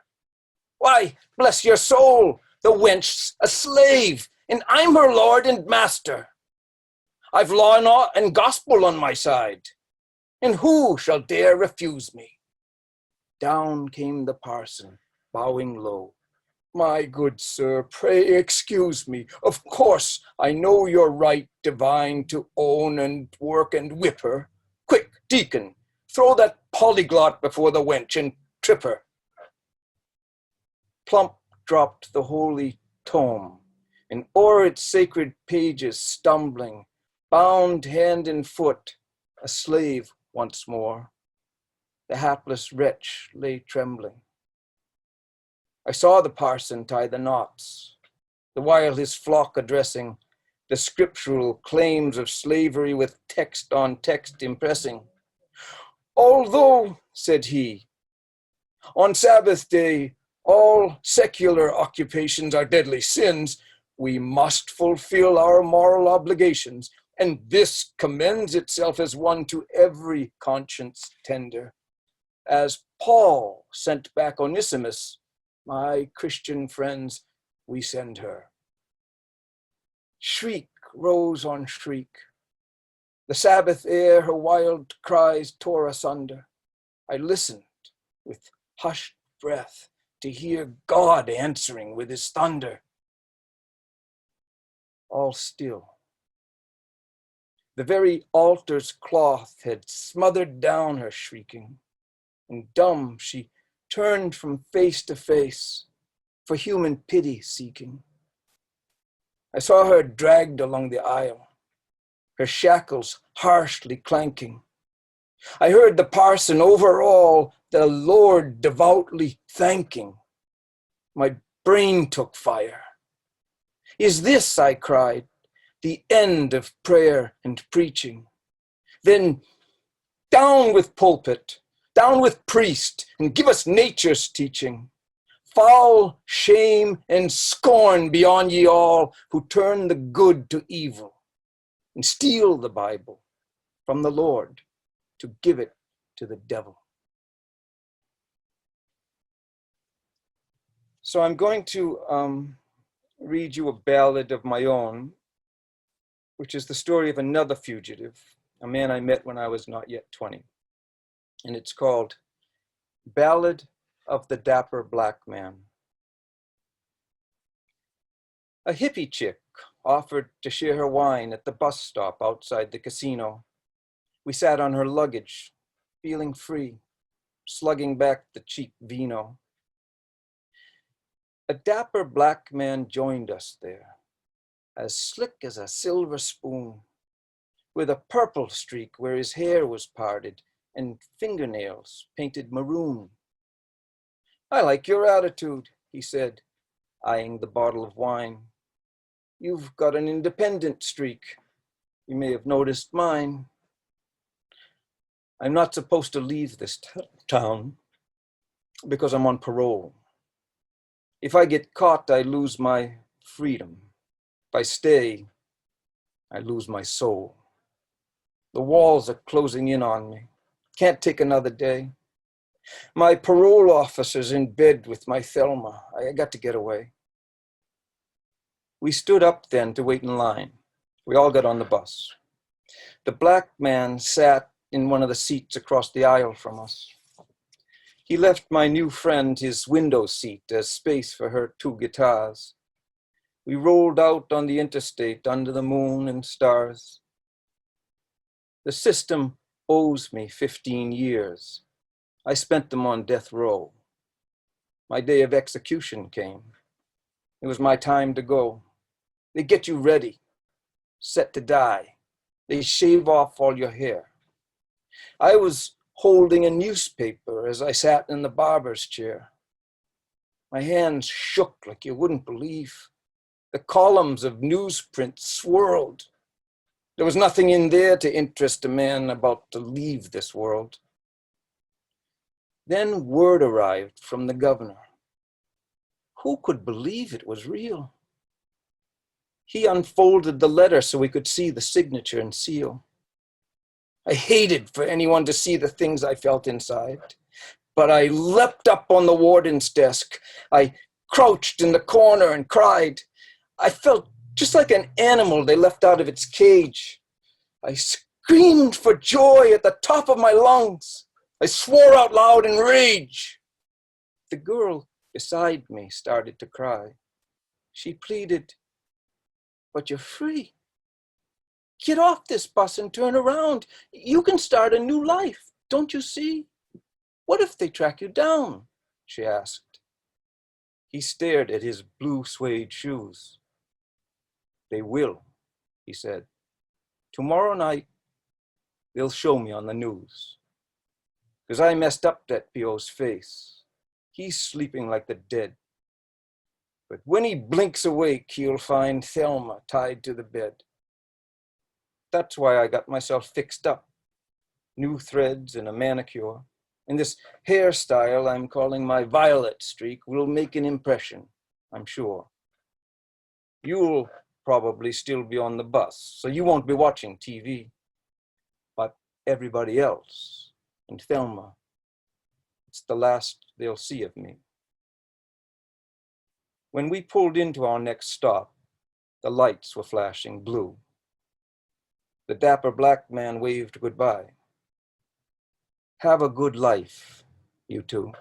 I: Why, bless your soul, the wench's a slave, and I'm her lord and master. I've law and gospel on my side, and who shall dare refuse me? Down came the parson, bowing low. My good sir, pray excuse me. Of course, I know your right divine to own and work and whip her. Quick, deacon, throw that polyglot before the wench and trip her. Plump dropped the holy tome, and o'er its sacred pages stumbling, bound hand and foot, a slave once more, the hapless wretch lay trembling. I saw the parson tie the knots, the while his flock addressing the scriptural claims of slavery with text on text impressing. Although, said he, on Sabbath day all secular occupations are deadly sins, we must fulfill our moral obligations, and this commends itself as one to every conscience tender. As Paul sent back Onesimus, my Christian friends, we send her. Shriek rose on shriek. The Sabbath air her wild cries tore asunder. I listened with hushed breath to hear God answering with his thunder. All still. The very altar's cloth had smothered down her shrieking, and dumb she turned from face to face, for human pity seeking. I saw her dragged along the aisle, her shackles harshly clanking. I heard the parson over all the Lord devoutly thanking. My brain took fire. Is this, I cried, the end of prayer and preaching? Then down with pulpit, down with priest, and give us nature's teaching. Foul shame and scorn be on ye all who turn the good to evil and steal the Bible from the Lord to give it to the devil. So I'm going to read you a ballad of my own, which is the story of another fugitive, a man I met when I was not yet 20. And it's called Ballad of the Dapper Black Man. A hippie chick offered to share her wine at the bus stop outside the casino. We sat on her luggage, feeling free, slugging back the cheap vino. A dapper black man joined us there, as slick as a silver spoon, with a purple streak where his hair was parted and fingernails painted maroon. I like your attitude, he said, eyeing the bottle of wine. You've got an independent streak. You may have noticed mine. I'm not supposed to leave this town because I'm on parole. If I get caught, I lose my freedom. If I stay, I lose my soul. The walls are closing in on me. Can't take another day. My parole officer's in bed with my Thelma. I got to get away. We stood up then to wait in line. We all got on the bus. The black man sat in one of the seats across the aisle from us. He left my new friend his window seat as space for her 2 guitars. We rolled out on the interstate under the moon and stars. The system owes me 15 years. I spent them on death row. My day of execution came. It was my time to go. They get you ready, set to die. They shave off all your hair. I was holding a newspaper as I sat in the barber's chair. My hands shook like you wouldn't believe. The columns of newsprint swirled. There was nothing in there to interest a man about to leave this world. Then word arrived from the governor. Who could believe it was real? He unfolded the letter so we could see the signature and seal. I hated for anyone to see the things I felt inside, but I leapt up on the warden's desk. I crouched in the corner and cried. I felt just like an animal they left out of its cage. I screamed for joy at the top of my lungs. I swore out loud in rage. The girl beside me started to cry. She pleaded, "But you're free. Get off this bus and turn around. You can start a new life, don't you see? What if they track you down?" she asked. He stared at his blue suede shoes. "They will," he said. "Tomorrow night, they'll show me on the news. 'Cause I messed up that P.O.'s face. He's sleeping like the dead. But when he blinks awake, he'll find Thelma tied to the bed. That's why I got myself fixed up. New threads and a manicure. And this hairstyle I'm calling my violet streak will make an impression, I'm sure. You'll probably still be on the bus, so you won't be watching TV. But everybody else, and Thelma, it's the last they'll see of me." When we pulled into our next stop, the lights were flashing blue. The dapper black man waved goodbye. "Have a good life, you two."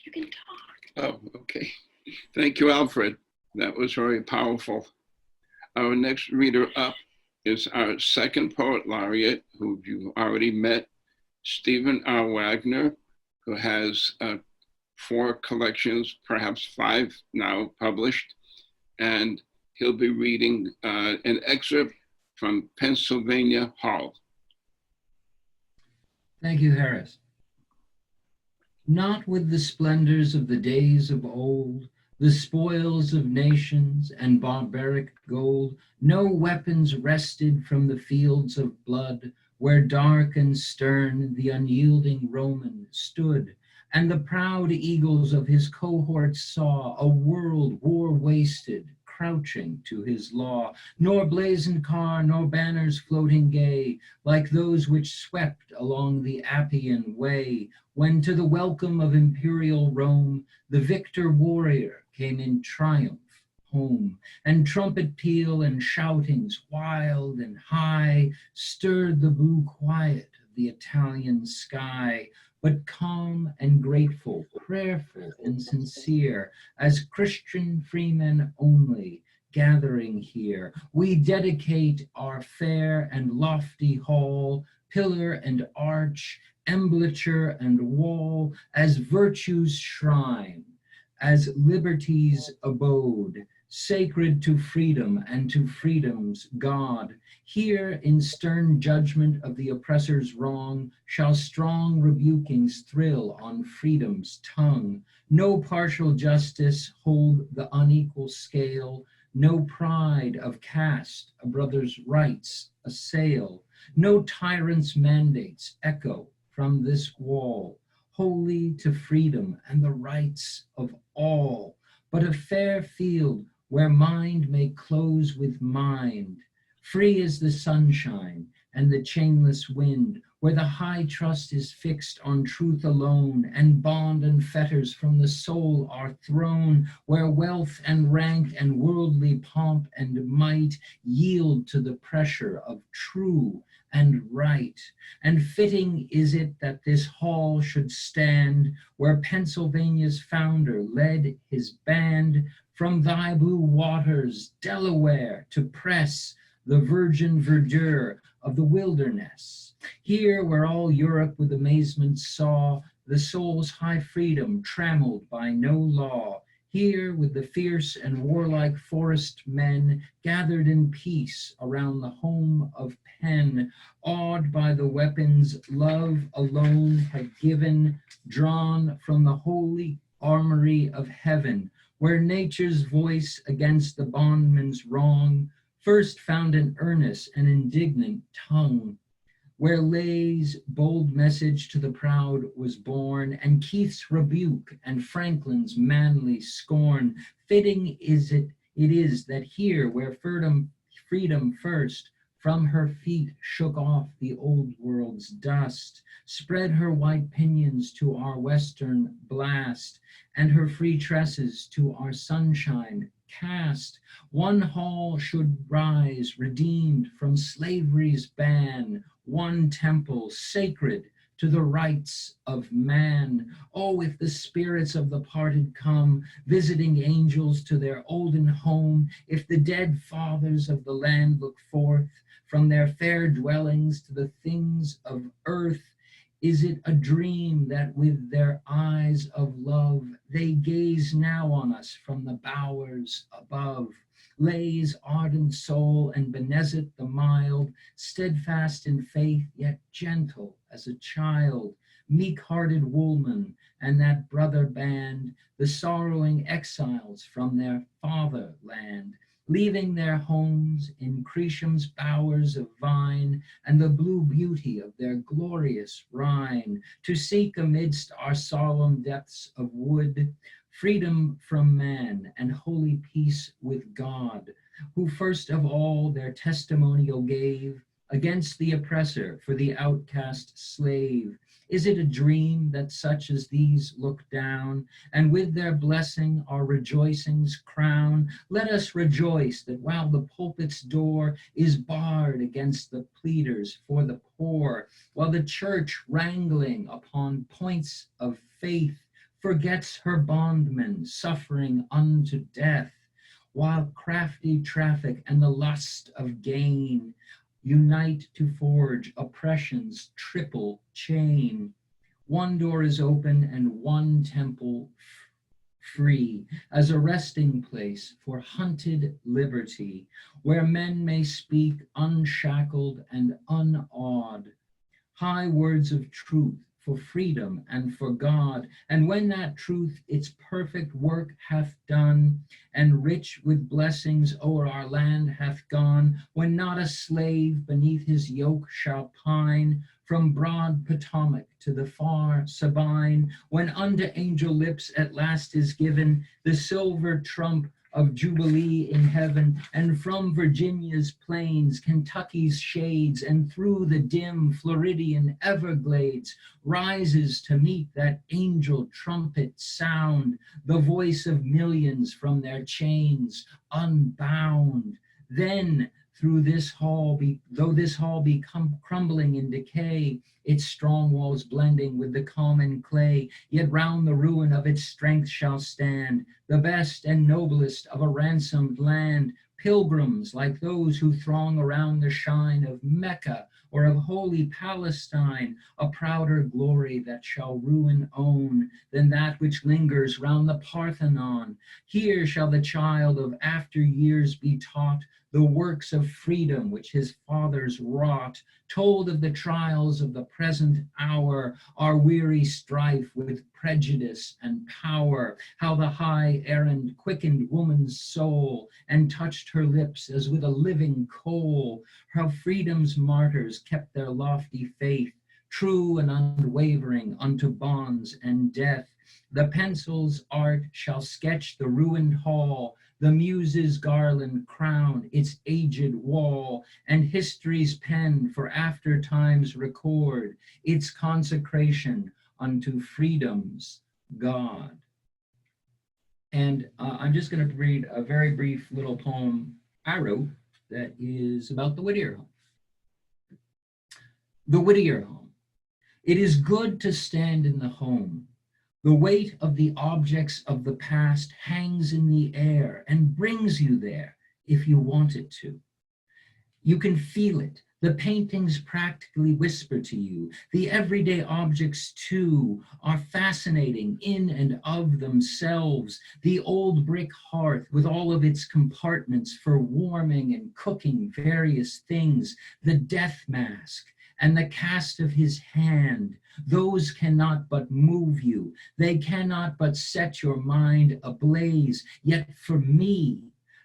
C: You can talk.
F: Oh, okay. Thank you, Alfred. That was very powerful. Our next reader up is our second poet laureate, who you've already met, Stephen R. Wagner, who has 4 collections, perhaps 5 now published, and he'll be reading an excerpt from Pennsylvania Hall.
B: Thank you, Harris. Not with the splendors of the days of old, the spoils of nations and barbaric gold, no weapons wrested from the fields of blood, where dark and stern the unyielding Roman stood, and the proud eagles of his cohorts saw a world war-wasted, crouching to his law, nor blazoned car, nor banners floating gay, like those which swept along the Appian way, when to the welcome of imperial Rome, the victor warrior came in triumph home, and trumpet peal and shoutings wild and high stirred the blue quiet of the Italian sky, but calm and grateful, prayerful and sincere, as Christian freemen only, gathering here, we dedicate our fair and lofty hall, pillar and arch, emblature and wall, as virtue's shrine, as liberty's abode, sacred to freedom and to freedom's God. Here in stern judgment of the oppressor's wrong shall strong rebukings thrill on freedom's tongue. No partial justice hold the unequal scale, no pride of caste a brother's rights assail, no tyrant's mandates echo from this wall, holy to freedom and the rights of all, but a fair field where mind may close with mind, free as the sunshine and the chainless wind, where the high trust is fixed on truth alone, and bond and fetters from the soul are thrown, where wealth and rank and worldly pomp and might yield to the pressure of true and right. And fitting is it that this hall should stand, where Pennsylvania's founder led his band from thy blue waters, Delaware, to press the virgin verdure of the wilderness. Here where all Europe with amazement saw the soul's high freedom trammeled by no law, Here with the fierce and warlike forest men gathered in peace around the home of pen, awed by the weapons love alone had given, drawn from the holy armory of heaven, where nature's voice against the bondman's wrong first found an earnest and indignant tongue, where Lay's bold message to the proud was born, and Keith's rebuke and Franklin's manly scorn. Fitting it is that here, where freedom first from her feet shook off the old world's dust, spread her white pinions to our western blast, and her free tresses to our sunshine cast, one hall should rise redeemed from slavery's ban, one temple sacred to the rights of man. Oh, if the spirits of the parted come, visiting angels to their olden home, if the dead fathers of the land look forth from their fair dwellings to the things of earth, is it a dream that with their eyes of love they gaze now on us from the bowers above? Lay's ardent soul and Benezet the mild, steadfast in faith yet gentle as a child, meek-hearted Woolman and that brother band, the sorrowing exiles from their fatherland, leaving their homes in Cresham's bowers of vine and the blue beauty of their glorious Rhine, to seek amidst our solemn depths of wood freedom from man and holy peace with God, who first of all their testimonial gave against the oppressor for the outcast slave. Is it a dream that such as these look down, and with their blessing our rejoicings crown? Let us rejoice that while the pulpit's door is barred against the pleaders for the poor, while the church wrangling upon points of faith forgets her bondmen suffering unto death, while crafty traffic and the lust of gain unite to forge oppression's triple chain. One door is open and one temple free, as a resting place for hunted liberty, where men may speak unshackled and unawed, high words of truth for freedom and for God. And when that truth its perfect work hath done, and rich with blessings o'er our land hath gone, when not a slave beneath his yoke shall pine, from broad Potomac to the far Sabine, when unto angel lips at last is given the silver trump of Jubilee in heaven, and from Virginia's plains, Kentucky's shades, and through the dim Floridian Everglades, rises to meet that angel trumpet sound, the voice of millions from their chains unbound. Then through this hall though this hall be crumbling in decay, its strong walls blending with the common clay, yet round the ruin of its strength shall stand the best and noblest of a ransomed land, pilgrims like those who throng around the shrine of Mecca or of holy Palestine, a prouder glory that shall ruin own than that which lingers round the Parthenon. Here shall the child of after years be taught the works of freedom which his fathers wrought, told of the trials of the present hour, our weary strife with prejudice and power, how the high errand quickened woman's soul and touched her lips as with a living coal, how freedom's martyrs kept their lofty faith, true and unwavering unto bonds and death. The pencil's art shall sketch the ruined hall, the muse's garland crown its aged wall, and history's pen for after times record its consecration unto freedom's God. And I'm just going to read a very brief little poem I wrote that is about the Whittier home. The Whittier home. It is good to stand in the home. The weight of the objects of the past hangs in the air and brings you there if you want it to. You can feel it, The paintings practically whisper to you. The everyday objects, too, are fascinating in and of themselves. The old brick hearth with all of its compartments for warming and cooking various things, the death mask, and the cast of his hand, those cannot but move you. They cannot but set your mind ablaze. Yet for me,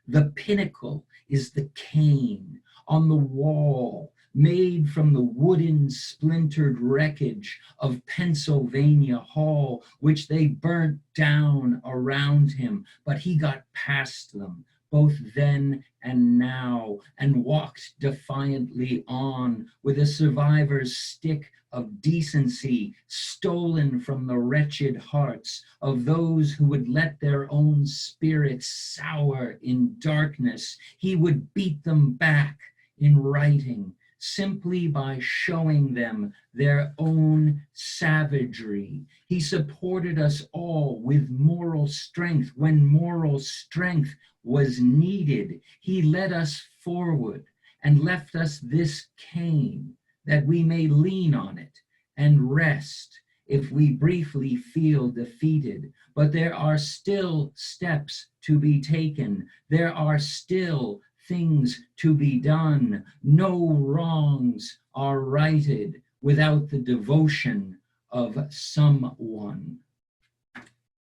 B: the pinnacle is the cane on the wall, made from the wooden splintered wreckage of Pennsylvania Hall, which they burnt down around him, but he got past them, both then and now, and walked defiantly on with a survivor's stick of decency stolen from the wretched hearts of those who would let their own spirits sour in darkness. He would beat them back in writing, simply by showing them their own savagery. He supported us all with moral strength when moral strength was needed. He led us forward and left us this cane that we may lean on it and rest if we briefly feel defeated. But there are still steps to be taken. There are still things to be done. No wrongs are righted without the devotion of someone.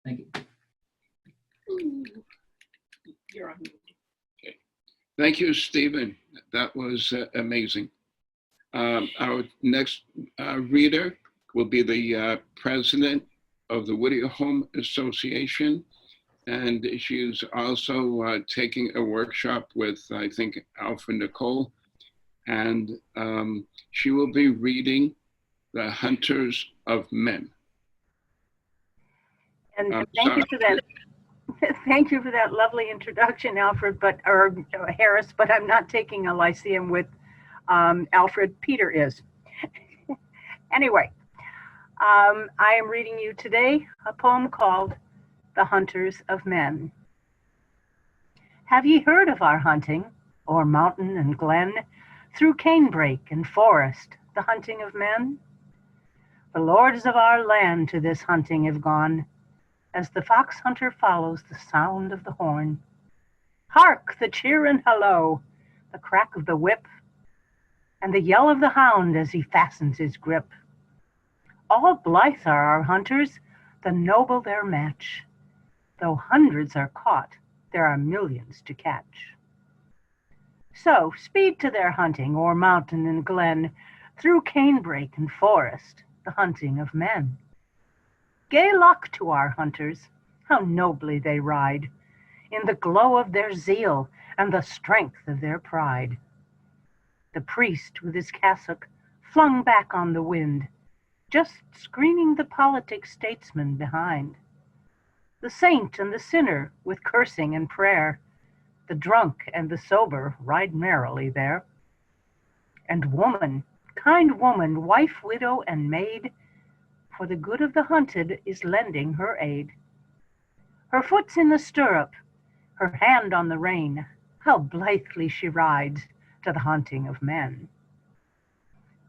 B: Thank you.
F: You're on. Okay. Thank you, Stephen. That was amazing. Our next reader will be the president of the Whittier Home Association. And she's also taking a workshop with, I think, Alpha Nicole. And she will be reading The Hunters of Men.
A: And thank you for that. Thank you for that lovely introduction, Alfred, or Harris, but I'm not taking a Lyceum with Alfred. Peter is. Anyway, I am reading you today a poem called The Hunters of Men. Have ye heard of our hunting, o'er mountain and glen, through canebrake and forest, the hunting of men? The lords of our land to this hunting have gone, as the fox hunter follows the sound of the horn. Hark, the cheer and hallo, the crack of the whip, and the yell of the hound as he fastens his grip. All blithe are our hunters, the noble their match. Though hundreds are caught, there are millions to catch. So speed to their hunting o'er mountain and glen, through canebrake and forest, the hunting of men. Gay luck to our hunters, how nobly they ride, in the glow of their zeal and the strength of their pride. The priest with his cassock flung back on the wind, just screening the politic statesman behind. The saint and the sinner with cursing and prayer, the drunk and the sober ride merrily there. And woman, kind woman, wife, widow, and maid, for the good of the hunted is lending her aid. Her foot's in the stirrup, her hand on the rein, how blithely she rides to the hunting of men.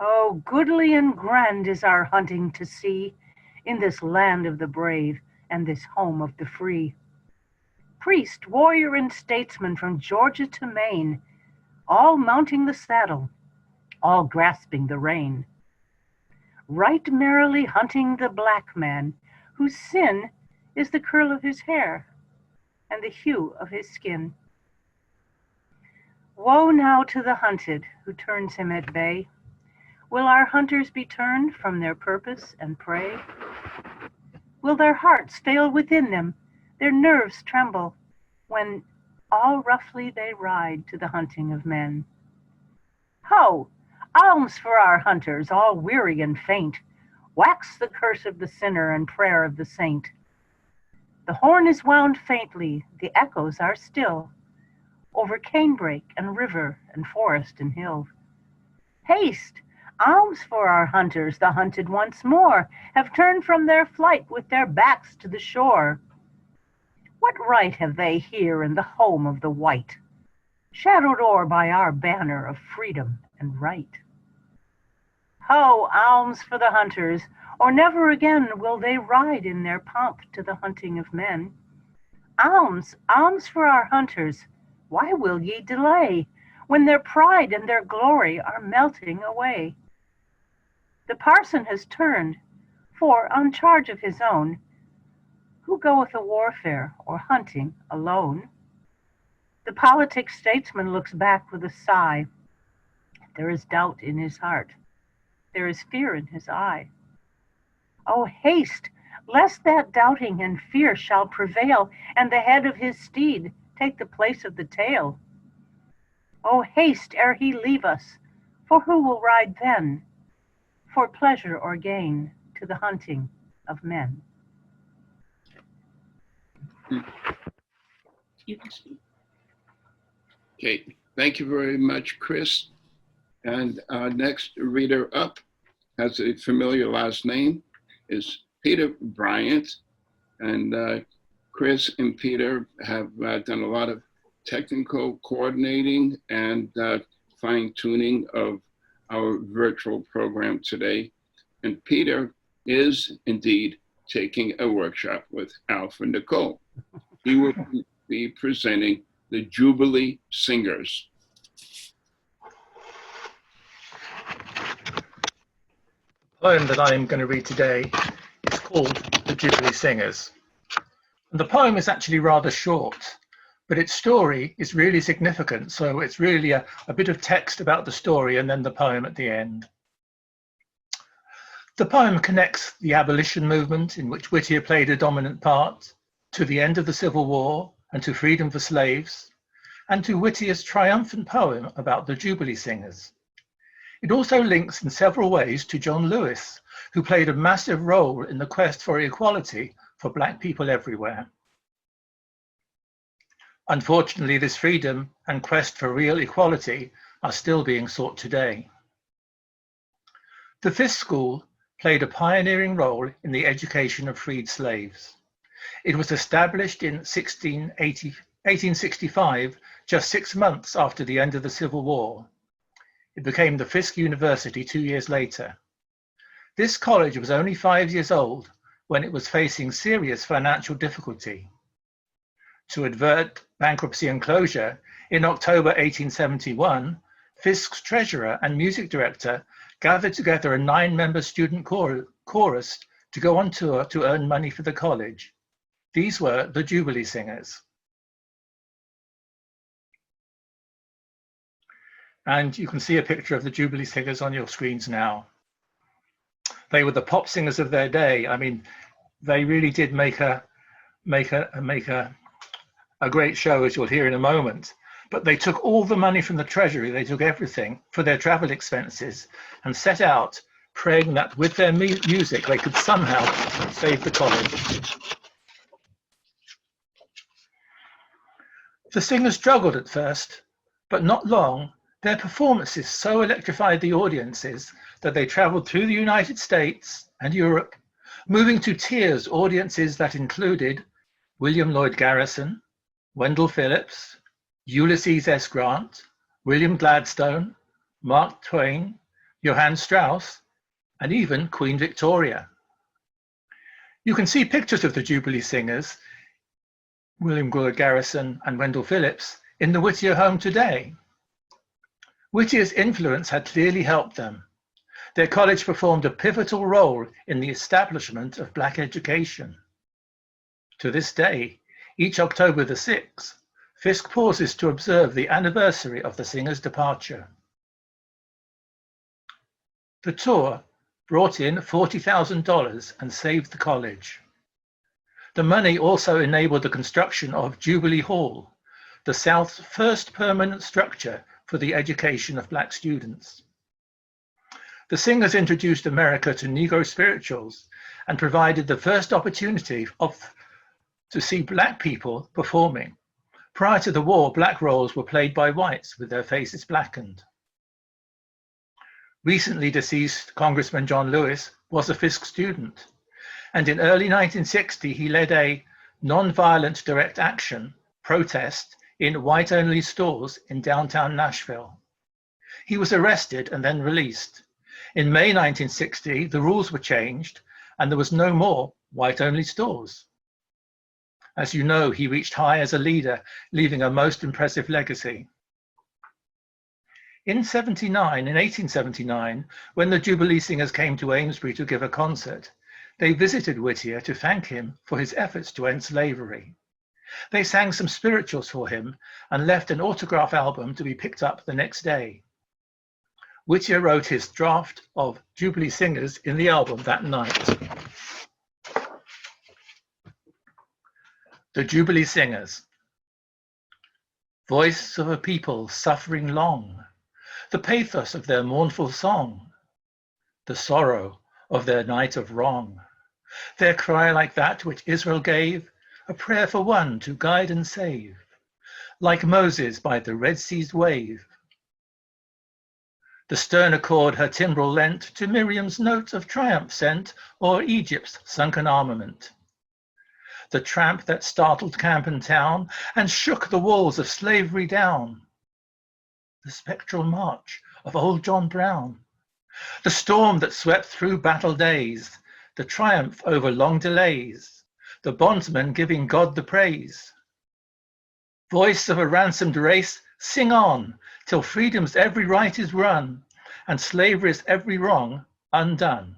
A: Oh, goodly and grand is our hunting to see, in this land of the brave and this home of the free. Priest, warrior, and statesman from Georgia to Maine, all mounting the saddle, all grasping the rein. Right merrily hunting the black man, whose sin is the curl of his hair and the hue of his skin. Woe now to the hunted who turns him at bay. Will our hunters be turned from their purpose and prey? Will their hearts fail within them, their nerves tremble, when all roughly they ride to the hunting of men? Ho! Alms for our hunters, all weary and faint. Wax the curse of the sinner and prayer of the saint. The horn is wound faintly, the echoes are still, over canebrake and river and forest and hill. Haste! Alms for our hunters, the hunted once more have turned from their flight with their backs to the shore. What right have they here in the home of the white? shadowed o'er by our banner of freedom and right. Ho, alms for the hunters, or never again will they ride in their pomp to the hunting of men. Alms, alms for our hunters, why will ye delay, when their pride and their glory are melting away? The parson has turned, for on charge of his own, who goeth a warfare or hunting alone? The politic statesman looks back with a sigh. There is doubt in his heart, there is fear in his eye. Oh, haste, lest that doubting and fear shall prevail, and the head of his steed take the place of the tail. Oh, haste ere he leave us, for who will ride then, for pleasure or gain, to the hunting of men?
F: You can speak. Okay, thank you very much, Chris. And our next reader up has a familiar last name, is Peter Bryant. And Chris and Peter have done a lot of technical coordinating and fine-tuning of our virtual program today. And Peter is indeed taking a workshop with Alf and Nicole. He will be presenting the Jubilee Singers.
J: The poem that I am going to read today is called The Jubilee Singers. And the poem is actually rather short, but its story is really significant. So it's really a bit of text about the story and then the poem at the end. The poem connects the abolition movement, in which Whittier played a dominant part, to the end of the Civil War and to freedom for slaves, and to Whittier's triumphant poem about the Jubilee Singers. It also links in several ways to John Lewis, who played a massive role in the quest for equality for Black people everywhere. Unfortunately, this freedom and quest for real equality are still being sought today. The Fisk School played a pioneering role in the education of freed slaves. It was established in 1865, just 6 months after the end of the Civil War. It became the Fisk University 2 years later. This college was only 5 years old when it was facing serious financial difficulty. To avert bankruptcy and closure, in October 1871, Fisk's treasurer and music director gathered together a 9-member student chorus to go on tour to earn money for the college. These were the Jubilee Singers. And you can see a picture of the Jubilee Singers on your screens now. They were the pop singers of their day. I mean, they really did make a great show, as you'll hear in a moment. But they took all the money from the treasury, they took everything for their travel expenses, and set out praying that with their music they could somehow save the college. The singers struggled at first, but not long. Their performances so electrified the audiences that they traveled through the United States and Europe, moving to tears audiences that included William Lloyd Garrison, Wendell Phillips, Ulysses S. Grant, William Gladstone, Mark Twain, Johann Strauss, and even Queen Victoria. You can see pictures of the Jubilee Singers, William Lloyd Garrison and Wendell Phillips, in the Whittier Home today. Whittier's influence had clearly helped them. Their college performed a pivotal role in the establishment of Black education. To this day, each October the 6th, Fisk pauses to observe the anniversary of the singers' departure. The tour brought in $40,000 and saved the college. The money also enabled the construction of Jubilee Hall, the South's first permanent structure for the education of Black students. The singers introduced America to Negro spirituals and provided the first opportunity to see Black people performing. Prior to the war, Black roles were played by whites with their faces blackened. Recently deceased Congressman John Lewis was a Fisk student, and in early 1960 he led a non-violent direct action protest in white-only stores in downtown Nashville. He was arrested and then released. In May 1960, the rules were changed and there was no more white-only stores. As you know, he reached high as a leader, leaving a most impressive legacy. In 1879, when the Jubilee Singers came to Amesbury to give a concert, they visited Whittier to thank him for his efforts to end slavery. They sang some spirituals for him and left an autograph album to be picked up the next day. Whittier wrote his draft of Jubilee Singers in the album that night. The Jubilee Singers. Voice of a people suffering long, the pathos of their mournful song, the sorrow of their night of wrong, their cry like that which Israel gave, a prayer for one to guide and save, like Moses by the Red Sea's wave. The stern accord her timbrel lent to Miriam's note of triumph sent, or Egypt's sunken armament. The tramp that startled camp and town and shook the walls of slavery down. The spectral march of old John Brown. The storm that swept through battle days, the triumph over long delays, the bondsman giving God the praise. Voice of a ransomed race, sing on, till freedom's every right is run, and slavery's every wrong undone.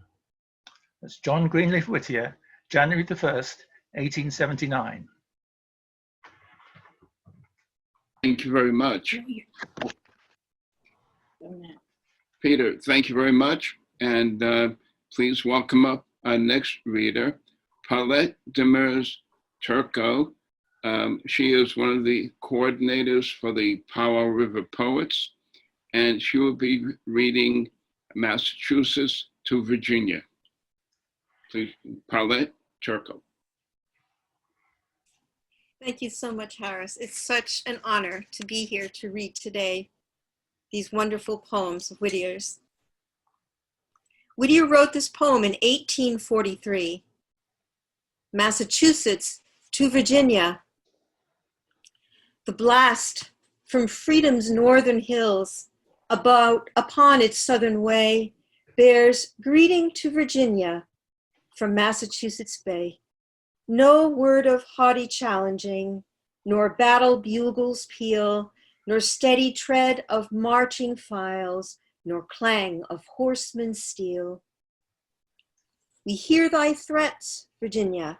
J: That's John Greenleaf Whittier, January the 1st, 1879.
F: Thank you very much. Peter, thank you very much. And please welcome up our next reader, Paulette Demers Turco. She is one of the coordinators for the Powell River Poets, and she will be reading Massachusetts to Virginia. Please, Paulette Turco.
K: Thank you so much, Harris. It's such an honor to be here to read today these wonderful poems of Whittier's. Whittier wrote this poem in 1843. Massachusetts to Virginia. The blast from freedom's northern hills upon its southern way bears greeting to Virginia from Massachusetts Bay. No word of haughty challenging, nor battle bugles peal, nor steady tread of marching files, nor clang of horsemen's steel. We hear thy threats, Virginia,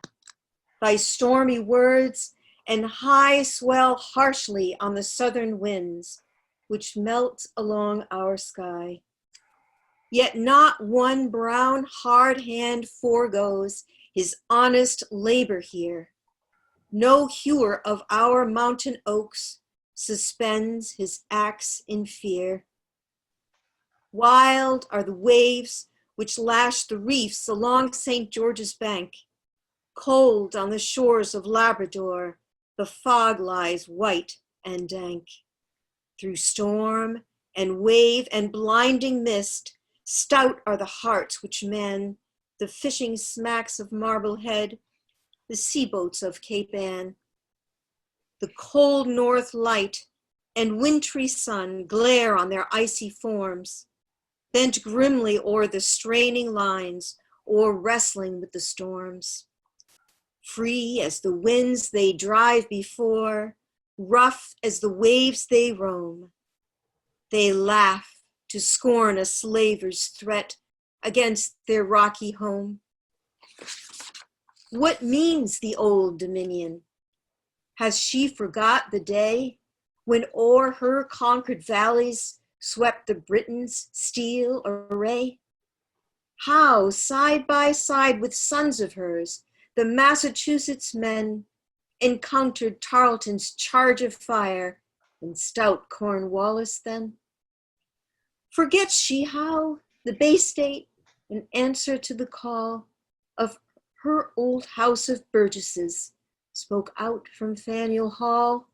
K: thy stormy words, and high swell harshly on the southern winds, which melt along our sky. Yet not one brown hard hand foregoes his honest labor here. No hewer of our mountain oaks suspends his axe in fear. Wild are the waves which lash the reefs along St. George's bank. Cold on the shores of Labrador, the fog lies white and dank. Through storm and wave and blinding mist, stout are the hearts which mend the fishing smacks of Marblehead, the seaboats of Cape Ann. The cold north light and wintry sun glare on their icy forms, bent grimly o'er the straining lines, or wrestling with the storms. Free as the winds they drive before, rough as the waves they roam, they laugh to scorn a slaver's threat against their rocky home. What means the old Dominion? Has she forgot the day when o'er her conquered valleys swept the Britons' steel array? How, side by side with sons of hers, the Massachusetts men encountered Tarleton's charge of fire and stout Cornwallis then? Forgets she how the Bay State, in answer to the call of her old house of Burgesses, spoke out from Faneuil Hall?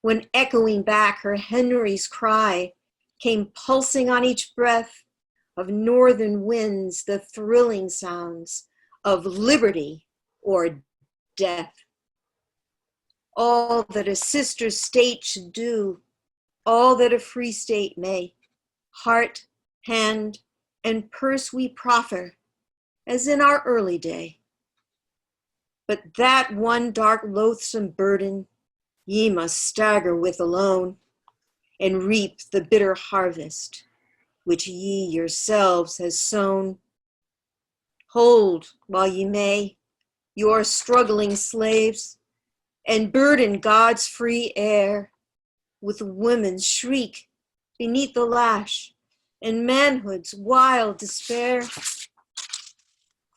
K: When echoing back her Henry's cry came pulsing on each breath of northern winds the thrilling sounds of liberty or death. all that a sister state should do, all that a free state may. Heart, hand, and purse we proffer, as in our early day. But that one dark loathsome burden ye must stagger with alone, and reap the bitter harvest which ye yourselves has sown. Hold, while ye may, your struggling slaves, and burden God's free air with women's shriek beneath the lash and manhood's wild despair.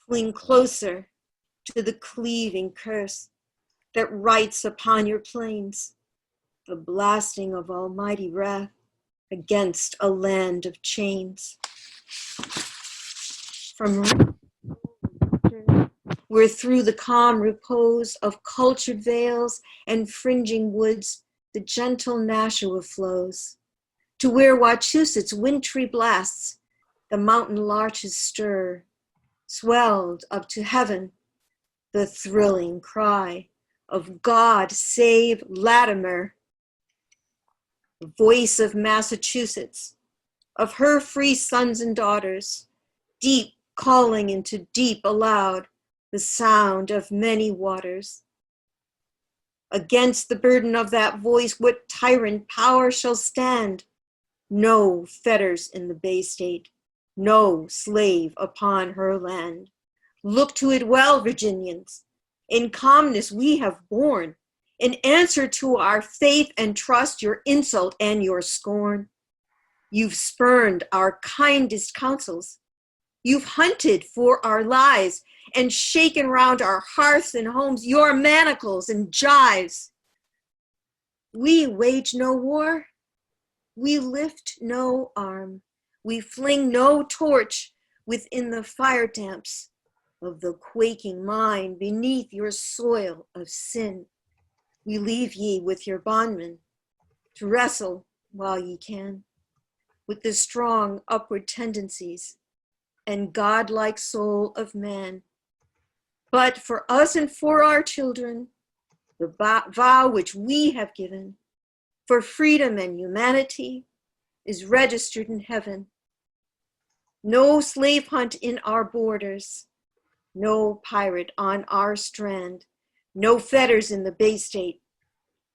K: Cling closer to the cleaving curse that writes upon your plains the blasting of almighty wrath against a land of chains. From where through the calm repose of cultured vales and fringing woods the gentle Nashua flows, to where Wachusett's wintry blasts the mountain larches stir, swelled up to heaven the thrilling cry of God save Latimer. The voice of Massachusetts, of her free sons and daughters, deep calling into deep aloud the sound of many waters. Against the burden of that voice, what tyrant power shall stand? No fetters in the Bay State, no slave upon her land. Look to it well, Virginians. In calmness we have borne, in answer to our faith and trust, your insult and your scorn. You've spurned our kindest counsels. You've hunted for our lies and shaken round our hearths and homes your manacles and gyves. We wage no war. We lift no arm. We fling no torch within the fire damps of the quaking mind beneath your soil of sin. We leave ye with your bondmen to wrestle while ye can with the strong upward tendencies and godlike soul of man. But for us and for our children, the vow which we have given for freedom and humanity is registered in heaven. No slave hunt in our borders, no pirate on our strand, no fetters in the Bay State,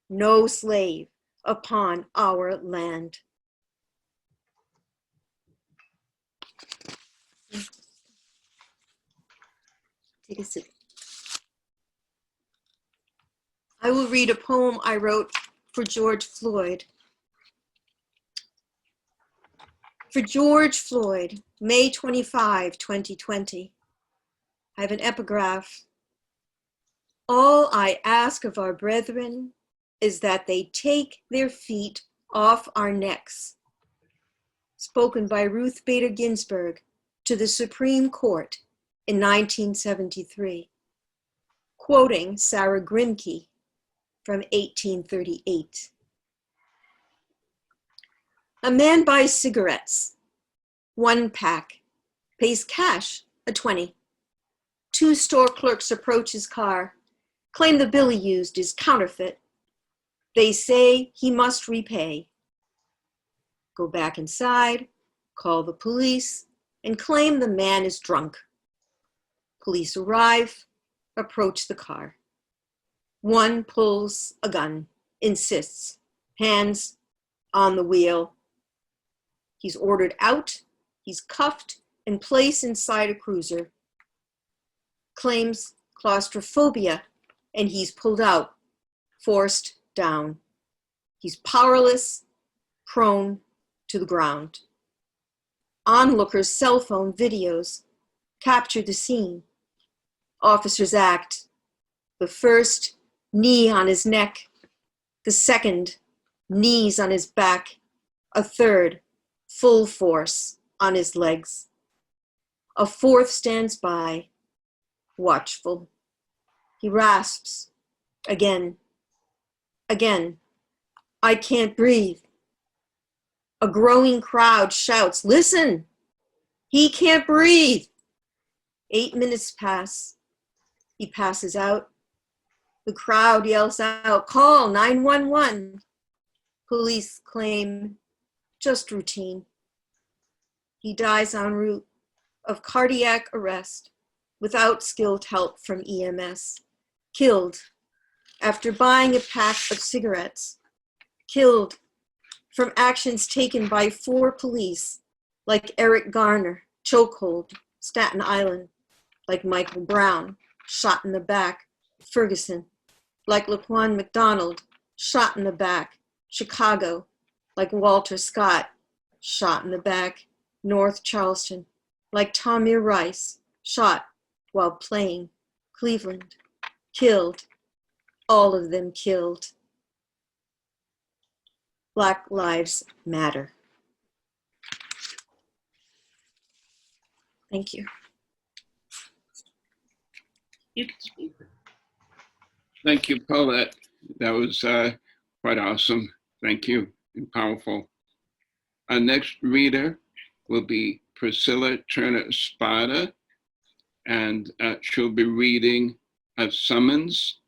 K: no slave upon our land. Take a sip. I will read a poem I wrote for George Floyd. For George Floyd, May 25, 2020. I have an epigraph. All I ask of our brethren is that they take their feet off our necks. Spoken by Ruth Bader Ginsburg to the Supreme Court in 1973, quoting Sarah Grimke from 1838. A man buys cigarettes, 1 pack, pays cash, a 20. 2 store clerks approach his car, claim the bill he used is counterfeit. They say he must repay. Go back inside, call the police, and claim the man is drunk. Police arrive, approach the car. One pulls a gun, insists, hands on the wheel. He's ordered out, he's cuffed and placed inside a cruiser. Claims claustrophobia, and he's pulled out, forced down. He's powerless, prone to the ground. Onlookers' cell phone videos capture the scene. Officers act. The first, knee on his neck. The second, knees on his back. A third, full force on his legs. A fourth stands by, watchful. He rasps, again, again, I can't breathe. A growing crowd shouts, listen, he can't breathe. 8 minutes pass. He passes out. The crowd yells out, "Call 911." Police claim just routine. He dies en route of cardiac arrest without skilled help from EMS. Killed after buying a pack of cigarettes. Killed from actions taken by 4 police, like Eric Garner, chokehold, Staten Island, like Michael Brown, shot in the back, Ferguson, like Laquan McDonald, shot in the back, Chicago, like Walter Scott, shot in the back, North Charleston, like Tamir Rice, shot while playing, Cleveland, killed, all of them killed. Black Lives Matter. Thank you.
L: You can speak.
F: Thank you, Paulette. That was quite awesome. Thank you, and powerful. Our next reader will be Priscilla Turner-Spada, and she'll be reading A Summons.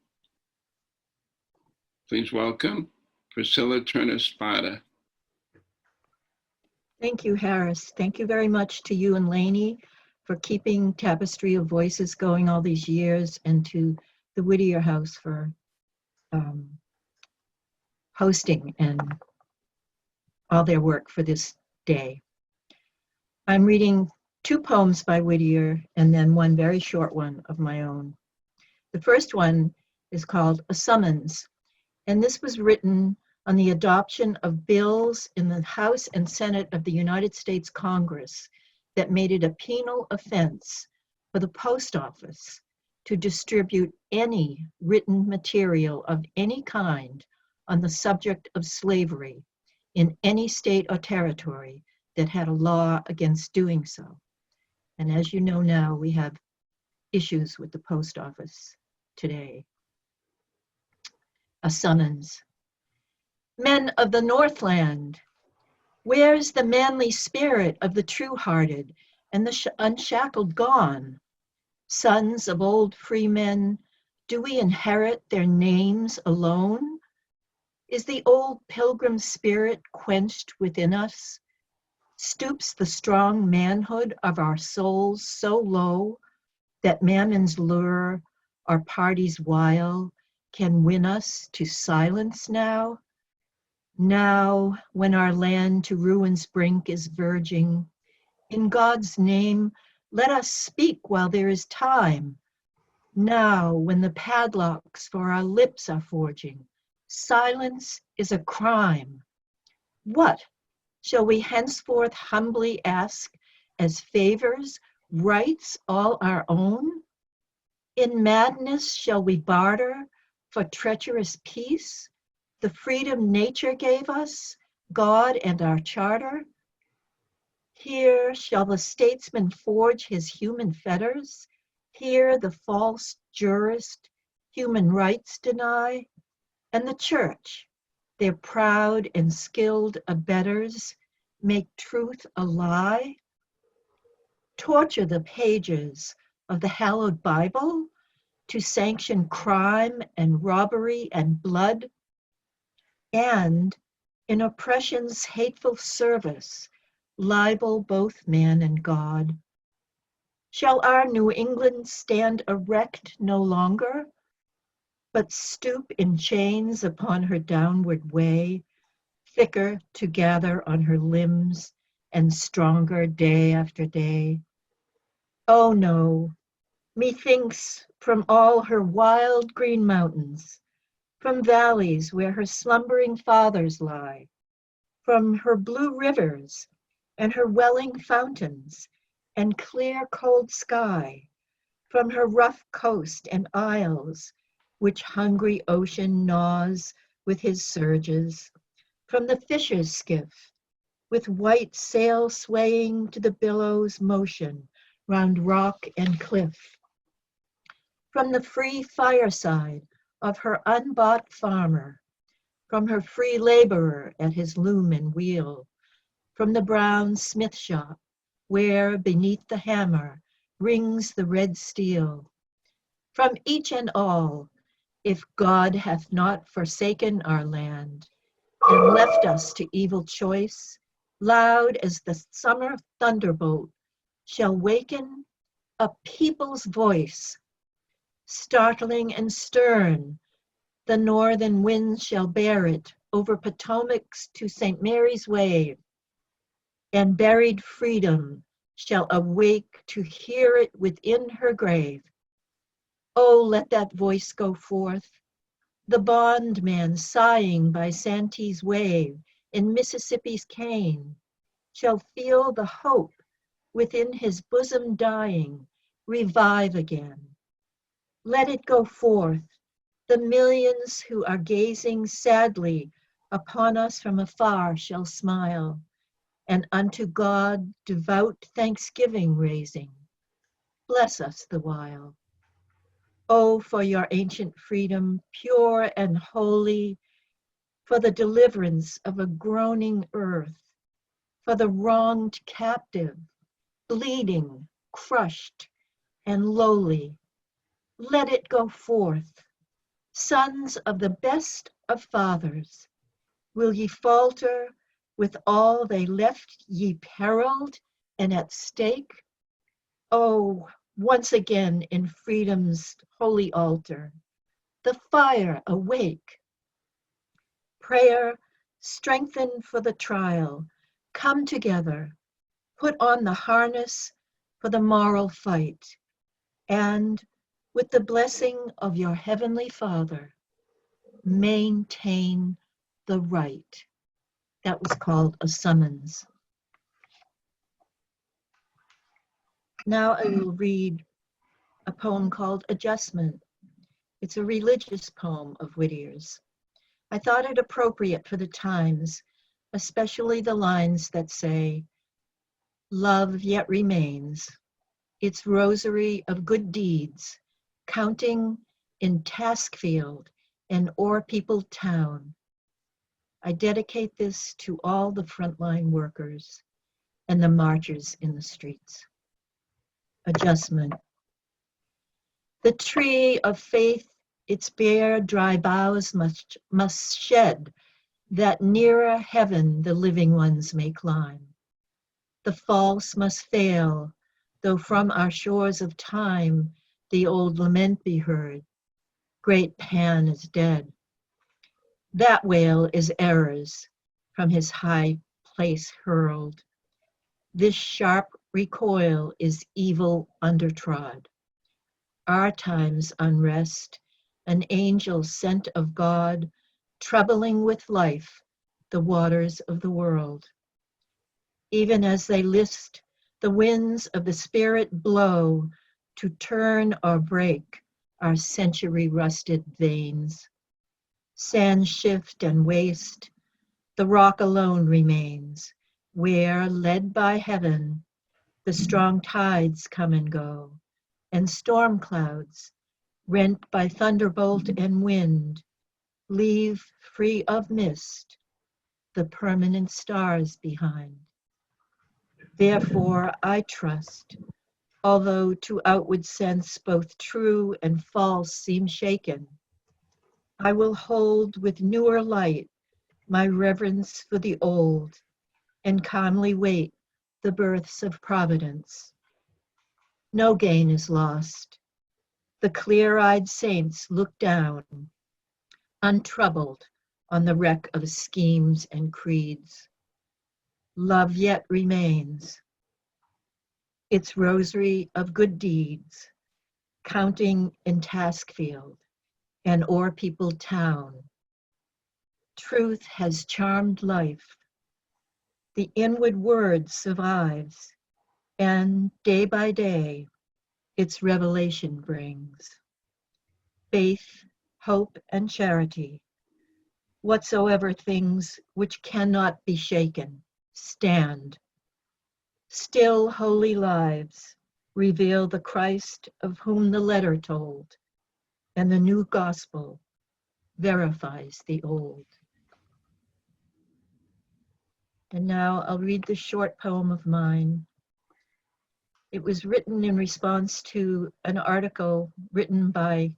F: Please welcome Priscilla Turner-Spada.
L: Thank you, Harris. Thank you very much to you and Lainey for keeping Tapestry of Voices going all these years, and to the Whittier House for hosting and all their work for this day. I'm reading 2 poems by Whittier and then one very short one of my own. The first one is called A Summons, and this was written on the adoption of bills in the House and Senate of the United States Congress that made it a penal offense for the post office to distribute any written material of any kind on the subject of slavery in any state or territory that had a law against doing so. And as you know now, we have issues with the post office today. A summons. Men of the Northland, where's the manly spirit of the true-hearted and the unshackled gone? Sons of old free men, do we inherit their names alone? Is the old pilgrim spirit quenched within us? Stoops the strong manhood of our souls so low that mammon's lure or party's wile can win us to silence now? Now, when our land to ruin's brink is verging, in God's name, let us speak while there is time. Now, when the padlocks for our lips are forging, silence is a crime. What shall we henceforth humbly ask as favors, rights all our own? In madness shall we barter for treacherous peace the freedom nature gave us, God and our charter? Here shall the statesman forge his human fetters, here the false jurist human rights deny, and the church, their proud and skilled abettors, make truth a lie? Torture the pages of the hallowed Bible to sanction crime and robbery and blood, and in oppression's hateful service libel both man and God? Shall our New England stand erect no longer, but stoop in chains upon her downward way, thicker to gather on her limbs and stronger day after day? Oh no, methinks from all her wild green mountains, from valleys where her slumbering fathers lie, from her blue rivers and her welling fountains and clear cold sky, from her rough coast and isles which hungry ocean gnaws with his surges, from the fisher's skiff with white sail swaying to the billows' motion round rock and cliff, from the free fireside of her unbought farmer, from her free laborer at his loom and wheel, from the brown smith shop where beneath the hammer rings the red steel, from each and all if God hath not forsaken our land and left us to evil choice, loud as the summer thunderbolt shall waken a people's voice. Startling and stern, the northern winds shall bear it over Potomac's to St. Mary's wave, and buried freedom shall awake to hear it within her grave. Oh, let that voice go forth, the bondman sighing by Santee's wave in Mississippi's cane shall feel the hope within his bosom dying revive again. Let it go forth, the millions who are gazing sadly upon us from afar shall smile, and unto God devout thanksgiving raising. Bless us the while. Oh, for your ancient freedom, pure and holy, for the deliverance of a groaning earth, for the wronged captive, bleeding, crushed, and lowly. Let it go forth. Sons of the best of fathers, will ye falter with all they left ye periled and at stake? Oh, once again in freedom's holy altar, the fire awake. Prayer, strengthen for the trial, come together, put on the harness for the moral fight, and with the blessing of your heavenly Father, maintain the right. That was called a summons. Now I will read a poem called Adjustment. It's a religious poem of Whittier's. I thought it appropriate for the times, especially the lines that say, love yet remains, its rosary of good deeds, counting in task-field and o'er-peopled town. I dedicate this to all the frontline workers and the marchers in the streets. Adjustment. The tree of faith its bare dry boughs must shed, that nearer heaven the living ones may climb. The false must fail, though from our shores of time the old lament be heard. Great Pan is dead. That wail is error's, from his high place hurled. This sharp recoil is evil undertrod. Our time's unrest, an angel sent of God, troubling with life the waters of the world. Even as they list, the winds of the Spirit blow to turn or break our century-rusted veins. Sands shift and waste, the rock alone remains, where, led by heaven, the strong tides come and go, and storm clouds, rent by thunderbolt and wind, leave free of mist the permanent stars behind. Therefore I trust, although to outward sense both true and false seem shaken, I will hold with newer light my reverence for the old, and calmly wait the births of providence. No gain is lost. The clear-eyed saints look down, untroubled on the wreck of schemes and creeds. Love yet remains, its rosary of good deeds, counting in task-field and o'er-peopled town. Truth has charmed life. The inward word survives, and day by day, its revelation brings. Faith, hope, and charity, whatsoever things which cannot be shaken, stand. Still holy lives reveal the Christ of whom the letter told, and the new gospel verifies the old. And now I'll read this short poem of mine. It was written in response to an article written by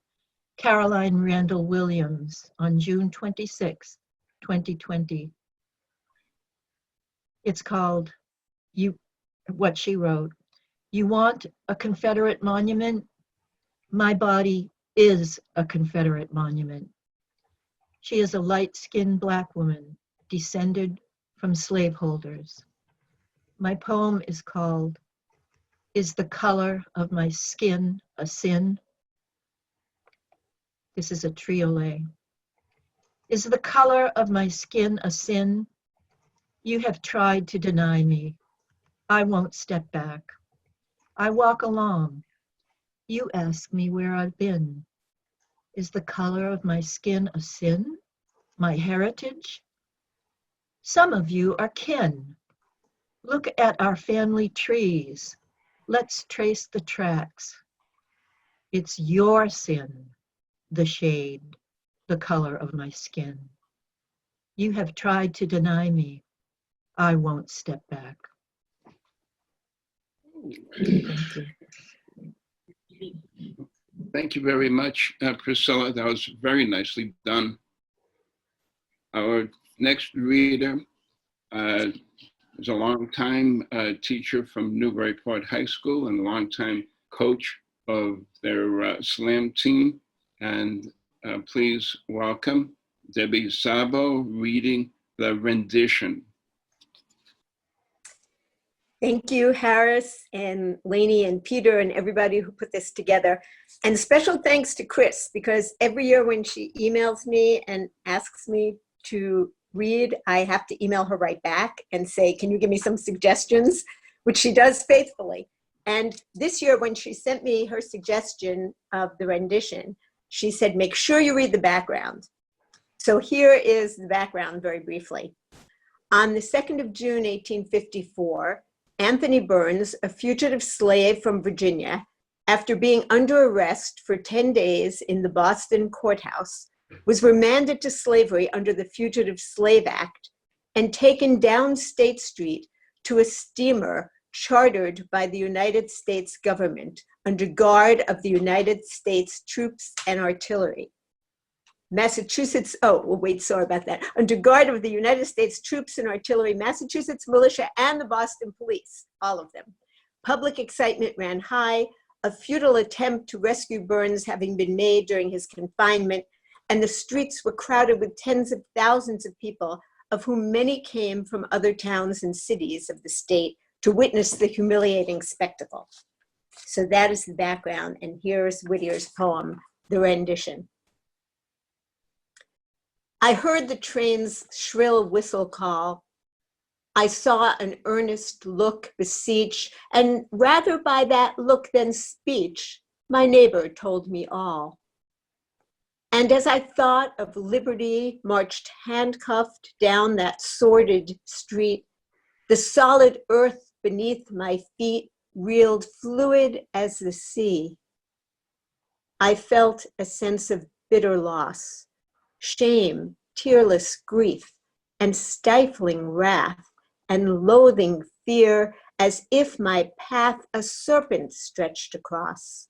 L: Caroline Randall Williams on June 26, 2020. It's called what she wrote. You want a Confederate monument? My body is a Confederate monument. She is a light-skinned Black woman, descended from slaveholders. My poem is called, Is the Color of My Skin a Sin? This is a triolet. Is the color of my skin a sin? You have tried to deny me. I won't step back. I walk along. You ask me where I've been. Is the color of my skin a sin? My heritage? Some of you are kin. Look at our family trees. Let's trace the tracks. It's your sin, the shade, the color of my skin. You have tried to deny me. I won't step back. Thank you.
F: Thank you very much, Priscilla. That was very nicely done. Our next reader is a longtime teacher from Newburyport High School and a longtime coach of their slam team. And please welcome Debbie Sabo reading the rendition.
M: Thank you, Harris and Lainey and Peter and everybody who put this together. And special thanks to Chris, because every year when she emails me and asks me to read, I have to email her right back and say, can you give me some suggestions? Which she does faithfully. And this year when she sent me her suggestion of the rendition, she said, make sure you read the background. So here is the background very briefly. On the 2nd of June, 1854, Anthony Burns, a fugitive slave from Virginia, after being under arrest for 10 days in the Boston courthouse, was remanded to slavery under the Fugitive Slave Act and taken down State Street to a steamer chartered by the United States government under guard of the United States troops and artillery. Massachusetts, sorry about that. Under guard of the United States troops and artillery, Massachusetts militia, and the Boston police, all of them. Public excitement ran high, a futile attempt to rescue Burns having been made during his confinement, and the streets were crowded with tens of thousands of people, of whom many came from other towns and cities of the state to witness the humiliating spectacle. So that is the background, and here's Whittier's poem, The Rendition. I heard the train's shrill whistle call. I saw an earnest look beseech, and rather by that look than speech, my neighbor told me all. And as I thought of liberty marched handcuffed down that sordid street, the solid earth beneath my feet reeled fluid as the sea. I felt a sense of bitter loss, shame, tearless grief, and stifling wrath, and loathing fear, as if my path a serpent stretched across.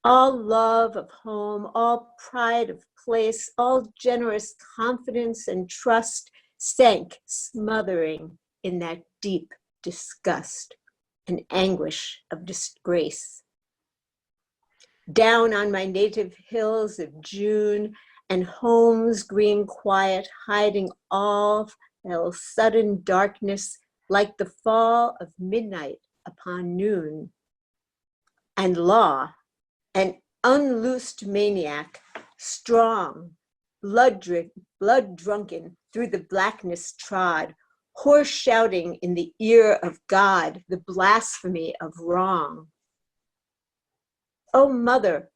M: All love of home, all pride of place, all generous confidence and trust sank smothering in that deep disgust and anguish of disgrace. Down on my native hills of June, and home's green quiet hiding all fell sudden darkness like the fall of midnight upon noon. And law, an unloosed maniac, strong, blood drunken, through the blackness trod, hoarse shouting in the ear of God the blasphemy of wrong. O mother,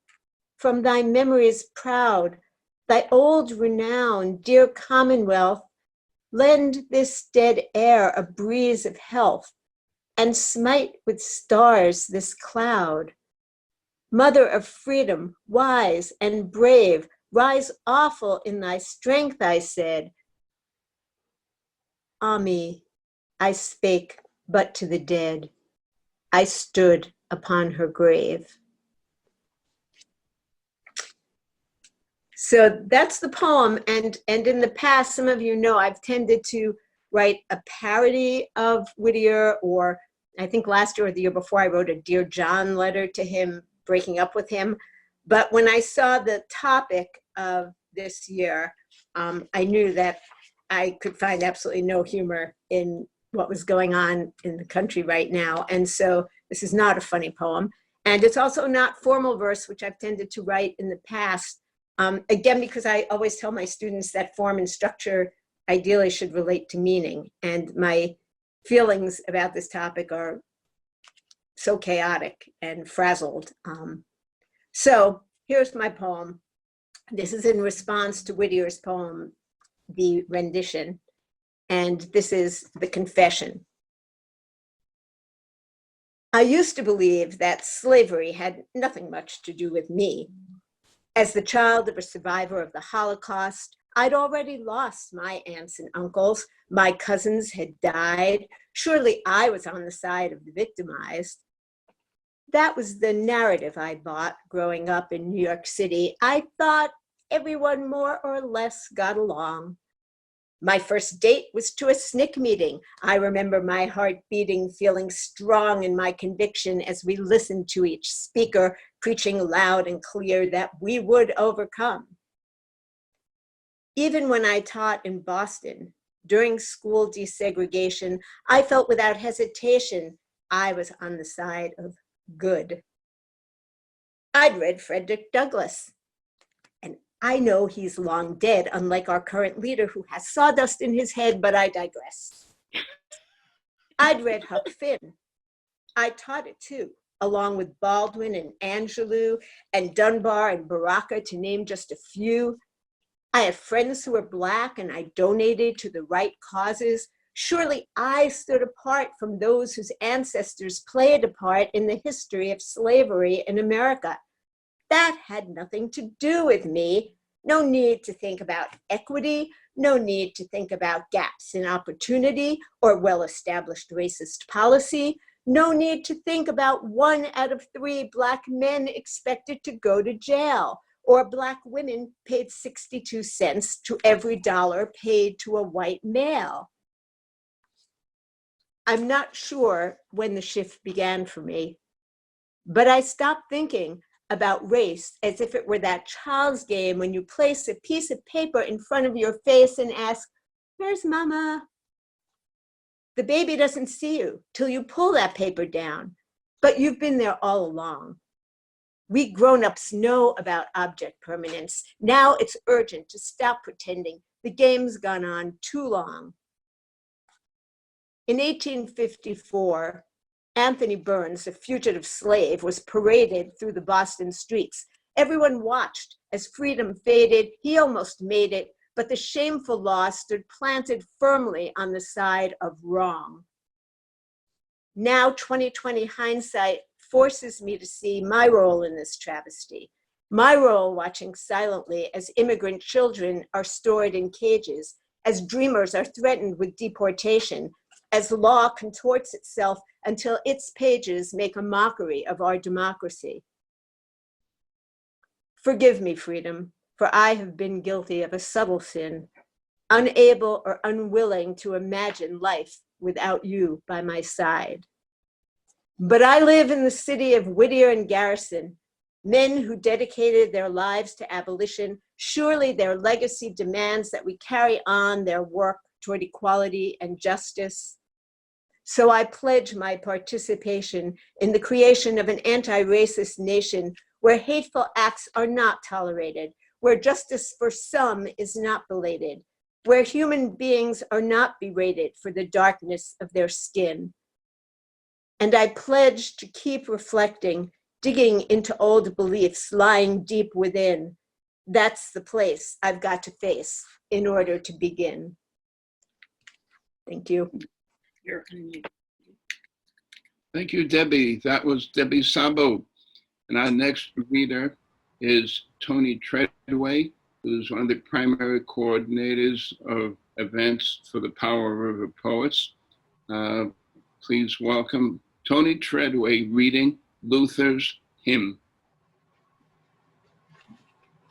M: from thy memories proud, thy old renown, dear Commonwealth, lend this dead air a breeze of health, and smite with stars this cloud. Mother of freedom, wise and brave, rise awful in thy strength, I said. Ah me, I spake but to the dead. I stood upon her grave. So that's the poem. And in the past, some of you know, I've tended to write a parody of Whittier, or I think last year or the year before, I wrote a Dear John letter to him, breaking up with him. But when I saw the topic of this year, I knew that I could find absolutely no humor in what was going on in the country right now. And so this is not a funny poem. And it's also not formal verse, which I've tended to write in the past. Again, because I always tell my students that form and structure ideally should relate to meaning. And my feelings about this topic are so chaotic and frazzled. So here's my poem. This is in response to Whittier's poem, The Rendition. And this is the confession. I used to believe that slavery had nothing much to do with me. As the child of a survivor of the Holocaust, I'd already lost my aunts and uncles. My cousins had died. Surely I was on the side of the victimized. That was the narrative I bought growing up in New York City. I thought everyone more or less got along. My first date was to a SNCC meeting. I remember my heart beating, feeling strong in my conviction as we listened to each speaker preaching loud and clear that we would overcome. Even when I taught in Boston, during school desegregation, I felt without hesitation I was on the side of good. I'd read Frederick Douglass. I know he's long dead, unlike our current leader who has sawdust in his head, but I digress. I'd read Huck Finn. I taught it too, along with Baldwin and Angelou and Dunbar and Baraka, to name just a few. I have friends who are Black and I donated to the right causes. Surely I stood apart from those whose ancestors played a part in the history of slavery in America. That had nothing to do with me. No need to think about equity, no need to think about gaps in opportunity or well-established racist policy, no need to think about 1 out of 3 Black men expected to go to jail, or Black women paid 62 cents to every dollar paid to a white male. I'm not sure when the shift began for me, but I stopped thinking about race as if it were that child's game when you place a piece of paper in front of your face and ask, "Where's mama?" The baby doesn't see you till you pull that paper down, but you've been there all along. We grown-ups know about object permanence. Now it's urgent to stop pretending. The game's gone on too long. In 1854, Anthony Burns, a fugitive slave, was paraded through the Boston streets. Everyone watched as freedom faded. He almost made it, but the shameful law stood planted firmly on the side of wrong. Now, 2020 hindsight forces me to see my role in this travesty. My role watching silently as immigrant children are stored in cages, as dreamers are threatened with deportation, as law contorts itself until its pages make a mockery of our democracy. Forgive me, freedom, for I have been guilty of a subtle sin, unable or unwilling to imagine life without you by my side. But I live in the city of Whittier and Garrison, men who dedicated their lives to abolition. Surely their legacy demands that we carry on their work toward equality and justice. So I pledge my participation in the creation of an anti-racist nation where hateful acts are not tolerated, where justice for some is not belated, where human beings are not berated for the darkness of their skin. And I pledge to keep reflecting, digging into old beliefs lying deep within. That's the place I've got to face in order to begin. Thank you.
F: Thank you, Debbie. That was Debbie Sabo. And our next reader is Tony Treadway, who's one of the primary coordinators of events for the Power River Poets. Please welcome Tony Treadway reading Luther's Hymn.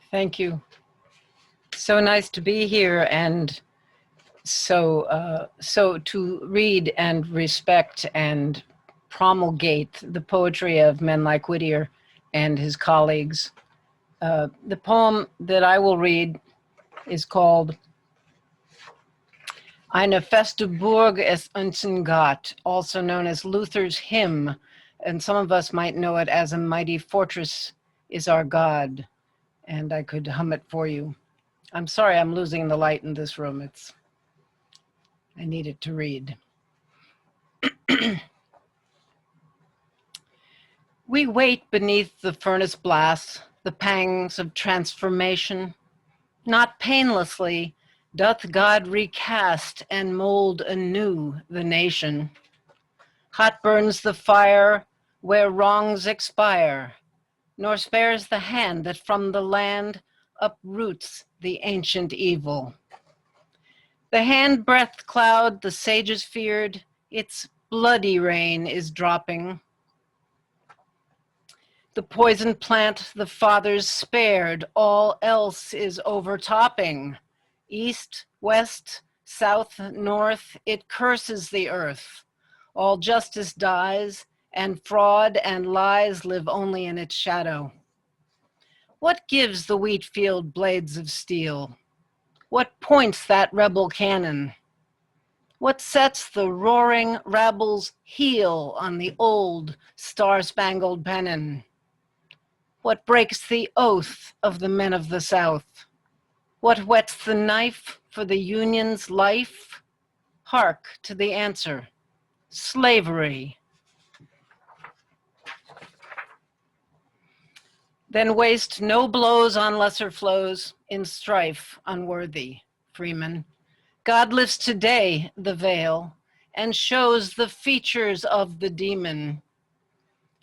N: Thank you. So nice to be here, and so to read and respect and promulgate the poetry of men like Whittier and his colleagues. The poem that I will read is called Eine feste Burg ist unseren Gott, also known as Luther's Hymn, and some of us might know it as A Mighty Fortress is Our God, and I could hum it for you. I'm sorry I'm losing the light in this room. I need it to read. We wait beneath the furnace blast, the pangs of transformation. Not painlessly doth God recast and mold anew the nation. Hot burns the fire where wrongs expire, nor spares the hand that from the land uproots the ancient evil. The hand-breath cloud the sages feared, its bloody rain is dropping. The poison plant the fathers spared, all else is overtopping. East, west, south, north, it curses the earth. All justice dies, and fraud and lies live only in its shadow. What gives the wheat field blades of steel? What points that rebel cannon? What sets the roaring rabble's heel on the old star-spangled pennon? What breaks the oath of the men of the South? What whets the knife for the Union's life? Hark to the answer: slavery. Then waste no blows on lesser flows in strife unworthy, freemen. God lifts today the veil and shows the features of the demon.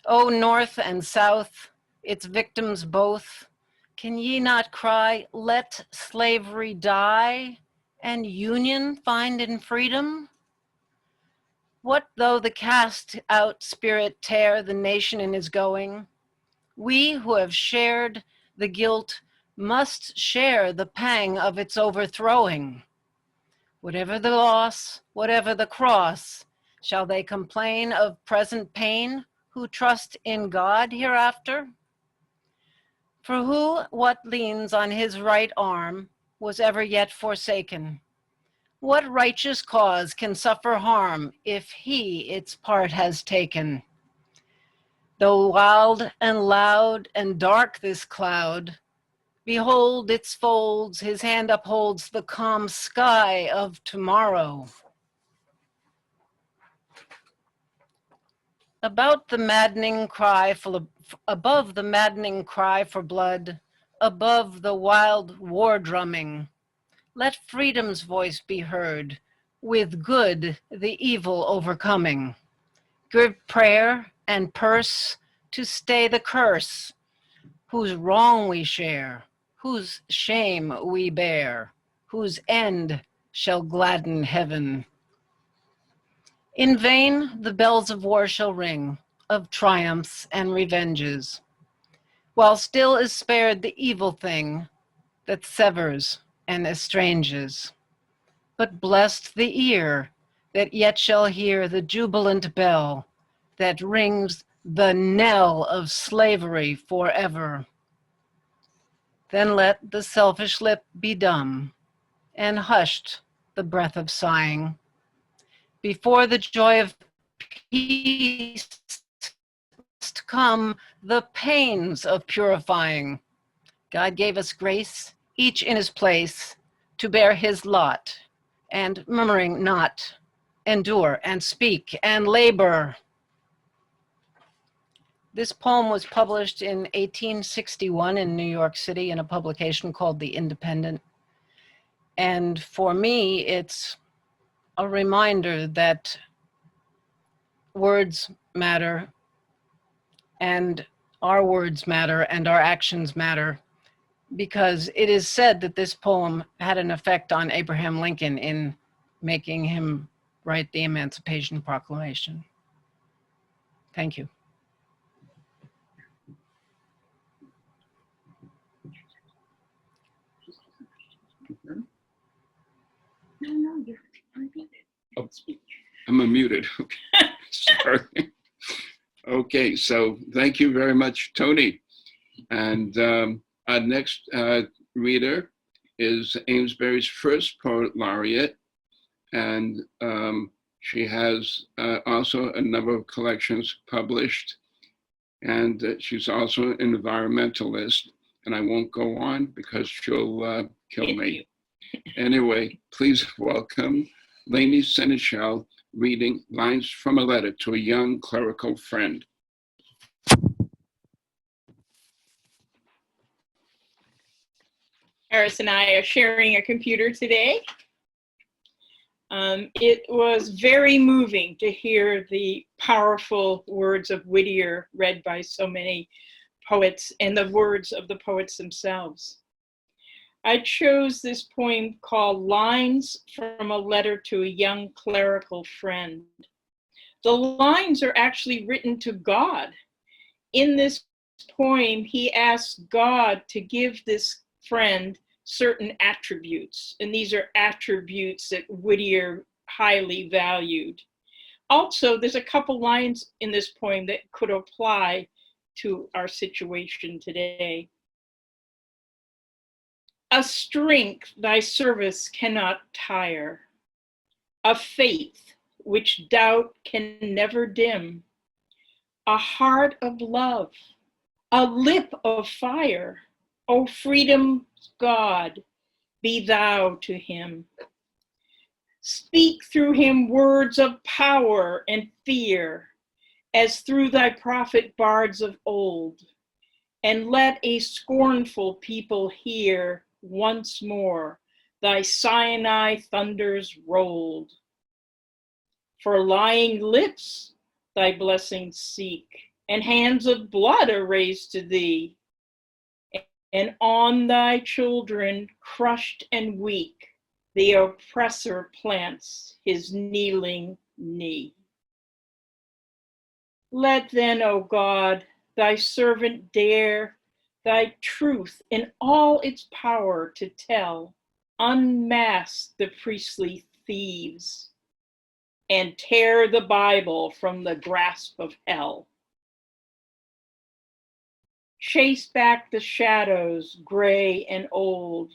N: O North and South, its victims both, can ye not cry, let slavery die and union find in freedom? What though the cast out spirit tear the nation in his going? We who have shared the guilt must share the pang of its overthrowing. Whatever the loss, whatever the cross, shall they complain of present pain who trust in God hereafter? For who what leans on his right arm was ever yet forsaken? What righteous cause can suffer harm if he its part has taken? Though wild and loud and dark this cloud, behold its folds, his hand upholds the calm sky of tomorrow. Above the maddening cry for blood, above the wild war drumming, let freedom's voice be heard, with good the evil overcoming. Give prayer and purse to stay the curse, whose wrong we share, whose shame we bear, whose end shall gladden heaven. In vain the bells of war shall ring, of triumphs and revenges, while still is spared the evil thing that severs and estranges. But blessed the ear that yet shall hear the jubilant bell that rings the knell of slavery forever. Then let the selfish lip be dumb, and hushed the breath of sighing, before the joy of peace must come the pains of purifying. God gave us grace, each in his place, to bear his lot, and murmuring not, endure and speak and labor. This poem was published in 1861 in New York City in a publication called The Independent. And for me, it's a reminder that words matter, and our words matter, and our actions matter, because it is said that this poem had an effect on Abraham Lincoln in making him write the Emancipation Proclamation. Thank you.
O: No, you're muted.
F: Oh, I'm unmuted. Okay. Sorry. Okay, so thank you very much, Tony. And our next reader is Amesbury's first poet laureate. And she has also a number of collections published. And she's also an environmentalist. And I won't go on because she'll kill me. Anyway, please welcome Lainey Seneschal reading Lines from a Letter to a Young Clerical Friend.
O: Harris and I are sharing a computer today. It was very moving to hear the powerful words of Whittier read by so many poets and the words of the poets themselves. I chose this poem called Lines from a Letter to a Young Clerical Friend. The lines are actually written to God. In this poem, he asks God to give this friend certain attributes, and these are attributes that Whittier highly valued. Also, there's a couple lines in this poem that could apply to our situation today. A strength thy service cannot tire, a faith which doubt can never dim, a heart of love, a lip of fire, O freedom's God, be thou to him. Speak through him words of power and fear, as through thy prophet bards of old, and let a scornful people hear once more thy Sinai thunders rolled. For lying lips thy blessings seek, and hands of blood are raised to thee, and on thy children, crushed and weak, the oppressor plants his kneeling knee. Let then, O God, thy servant dare thy truth in all its power to tell, unmask the priestly thieves, and tear the Bible from the grasp of hell. Chase back the shadows gray and old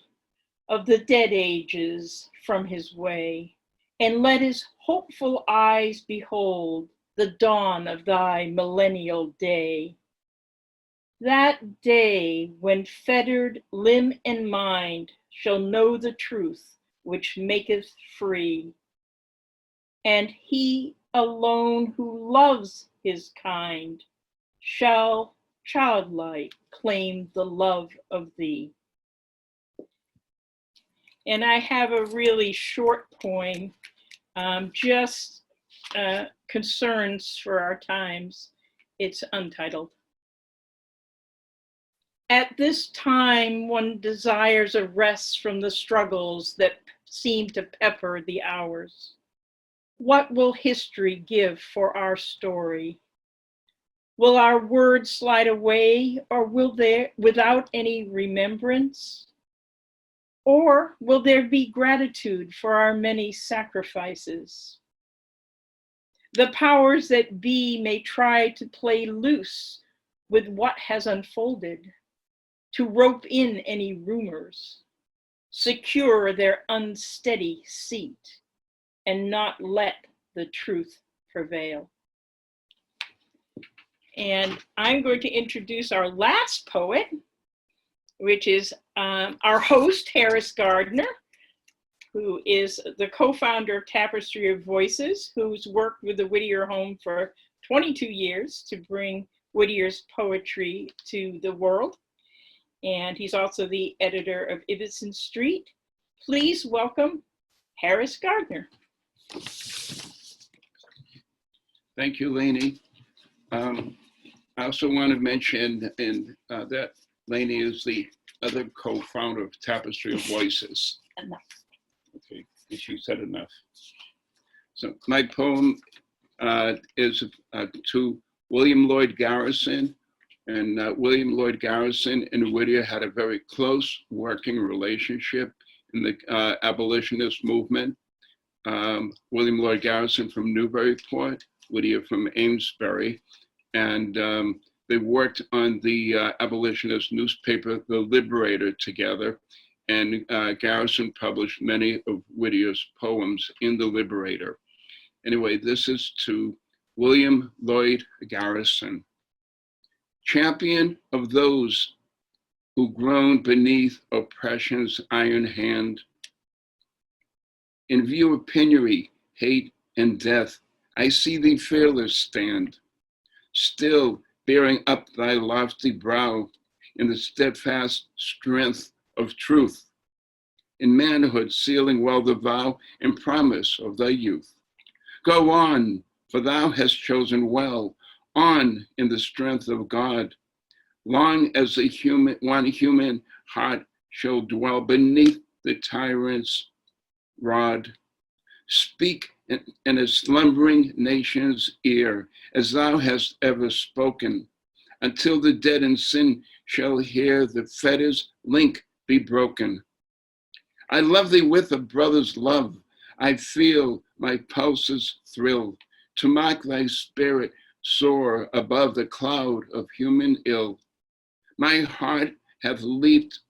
O: of the dead ages from his way, and let his hopeful eyes behold the dawn of thy millennial day. That day when fettered limb and mind shall know the truth which maketh free, and he alone who loves his kind shall childlike claim the love of thee. And I have a really short poem, just concerns for our times. It's untitled. At this time, one desires a rest from the struggles that seem to pepper the hours. What will history give for our story? Will our words slide away, or will there, without any remembrance? Or will there be gratitude for our many sacrifices? The powers that be may try to play loose with what has unfolded, to rope in any rumors, secure their unsteady seat, and not let the truth prevail. And I'm going to introduce our last poet, which is our host, Harris Gardner, who is the co-founder of Tapestry of Voices, who's worked with the Whittier Home for 22 years to bring Whittier's poetry to the world. And he's also the editor of Ibbotson Street. Please welcome Harris Gardner.
F: Thank you, Lainey. I also want to mention that Lainey is the other co-founder of Tapestry of Voices.
O: Enough.
F: Okay, she said enough. So my poem is to William Lloyd Garrison. And William Lloyd Garrison and Whittier had a very close working relationship. in the abolitionist movement. William Lloyd Garrison from Newburyport, Whittier from Amesbury, and they worked on the abolitionist newspaper, The Liberator, together. And Garrison published many of Whittier's poems in The Liberator. Anyway, this is to William Lloyd Garrison. Champion of those who groan beneath oppression's iron hand. In view of penury, hate, and death, I see thee fearless stand, still bearing up thy lofty brow in the steadfast strength of truth, in manhood sealing well the vow and promise of thy youth. Go on, for thou hast chosen well, on in the strength of God, long as the one human heart shall dwell beneath the tyrant's rod. Speak in a slumbering nation's ear, as thou hast ever spoken, until the dead in sin shall hear the fetters link be broken. I love thee with a brother's love. I feel my pulses thrill to mark thy spirit soar above the cloud of human ill. My heart hath leaped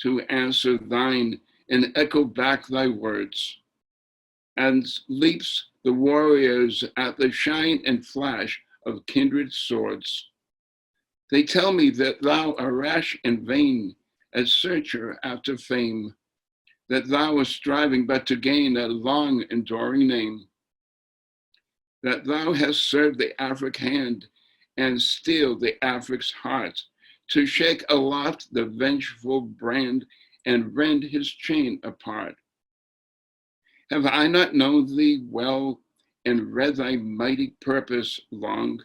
F: to answer thine and echo back thy words, and leaps the warriors at the shine and flash of kindred swords. They tell me that thou art rash and vain, a searcher after fame, that thou art striving but to gain a long enduring name, that thou hast served the Afric hand and steeled the Afric's heart, to shake aloft the vengeful brand and rend his chain apart. Have I not known thee well and read thy mighty purpose long,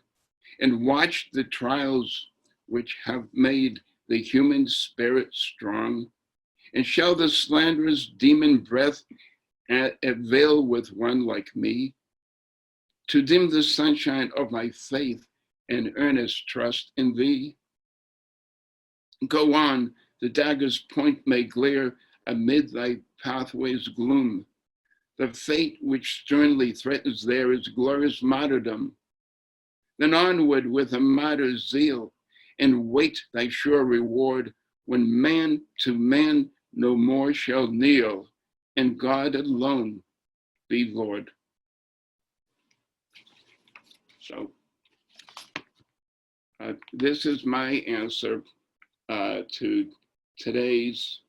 F: and watched the trials which have made the human spirit strong? And shall the slanderous demon breath avail with one like me, to dim the sunshine of my faith and earnest trust in thee? Go on, the dagger's point may glare amid thy pathway's gloom. The fate which sternly threatens there is glorious martyrdom. Then onward with a martyr's zeal, and wait thy sure reward, when man to man no more shall kneel, and God alone be Lord. So this is my answer to today's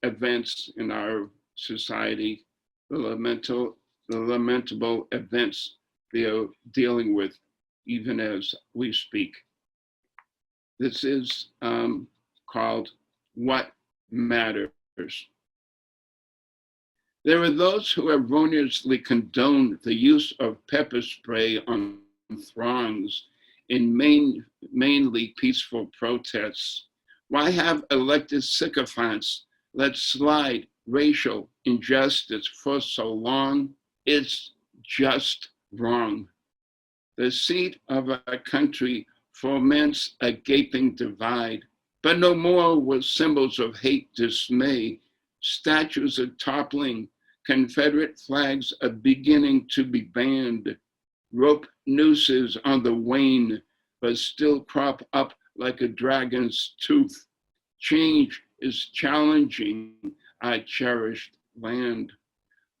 F: events in our society, the lamentable events they are dealing with even as we speak. This is called What Matters. There are those who erroneously condone the use of pepper spray on throngs in mainly peaceful protests. Why have elected sycophants let slide racial injustice for so long? It's just wrong. The seat of our country foments a gaping divide, but no more will symbols of hate dismay. Statues are toppling, Confederate flags are beginning to be banned. Rope nooses on the wane, but still crop up like a dragon's tooth. Change is challenging our cherished land.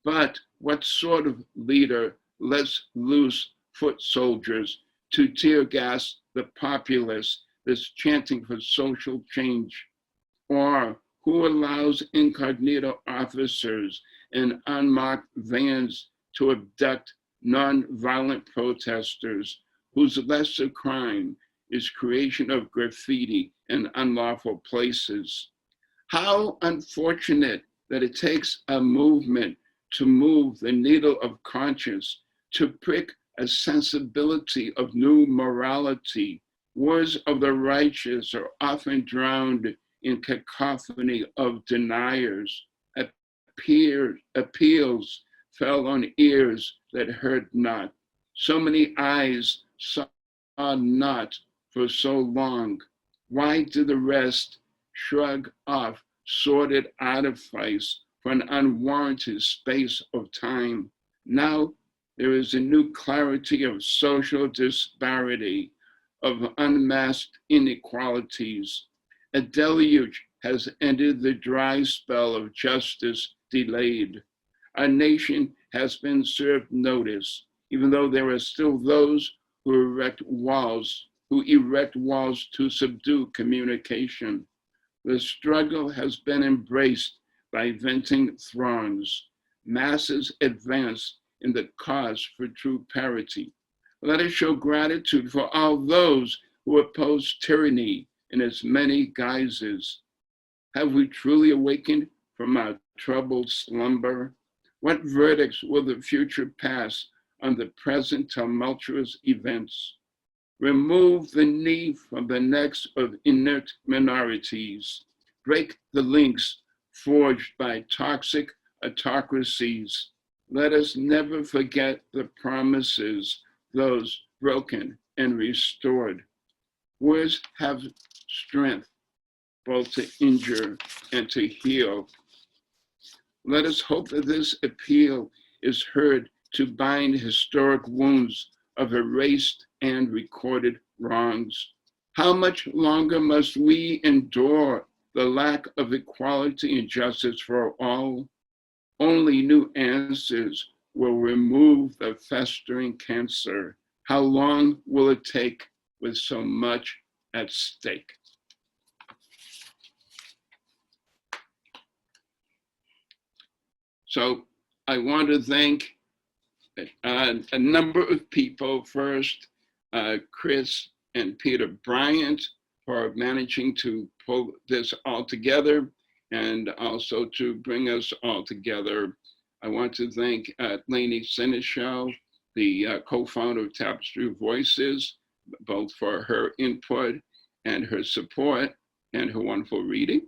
F: But what sort of leader lets loose foot soldiers to tear gas the populace that's chanting for social change? Or who allows incognito officers in unmarked vans to abduct non-violent protesters whose lesser crime is creation of graffiti in unlawful places? How unfortunate that it takes a movement to move the needle of conscience, to prick a sensibility of new morality. Words of the righteous are often drowned in cacophony of deniers. Appeals fell on ears that heard not. So many eyes saw not for so long. Why do the rest shrug off sordid artifice for an unwarranted space of time. Now there is a new clarity of social disparity, of unmasked inequalities. A deluge has ended the dry spell of justice delayed. Our nation has been served notice, even though there are still those who erect walls to subdue communication. The struggle has been embraced by venting throngs. Masses advance in the cause for true parity. Let us show gratitude for all those who oppose tyranny in its many guises. Have we truly awakened from our troubled slumber? What verdicts will the future pass on the present tumultuous events? Remove the knee from the necks of inert minorities. Break the links forged by toxic autocracies. Let us never forget the promises, those broken and restored. Words have strength both to injure and to heal. Let us hope that this appeal is heard to bind historic wounds of erased and recorded wrongs. How much longer must we endure the lack of equality and justice for all? Only new answers will remove the festering cancer. How long will it take with so much at stake? So I want to thank a number of people. First, Chris and Peter Bryant for managing to pull this all together and also to bring us all together. I want to thank Lainey Seneschal, the co-founder of Tapestry of Voices, both for her input and her support and her wonderful reading.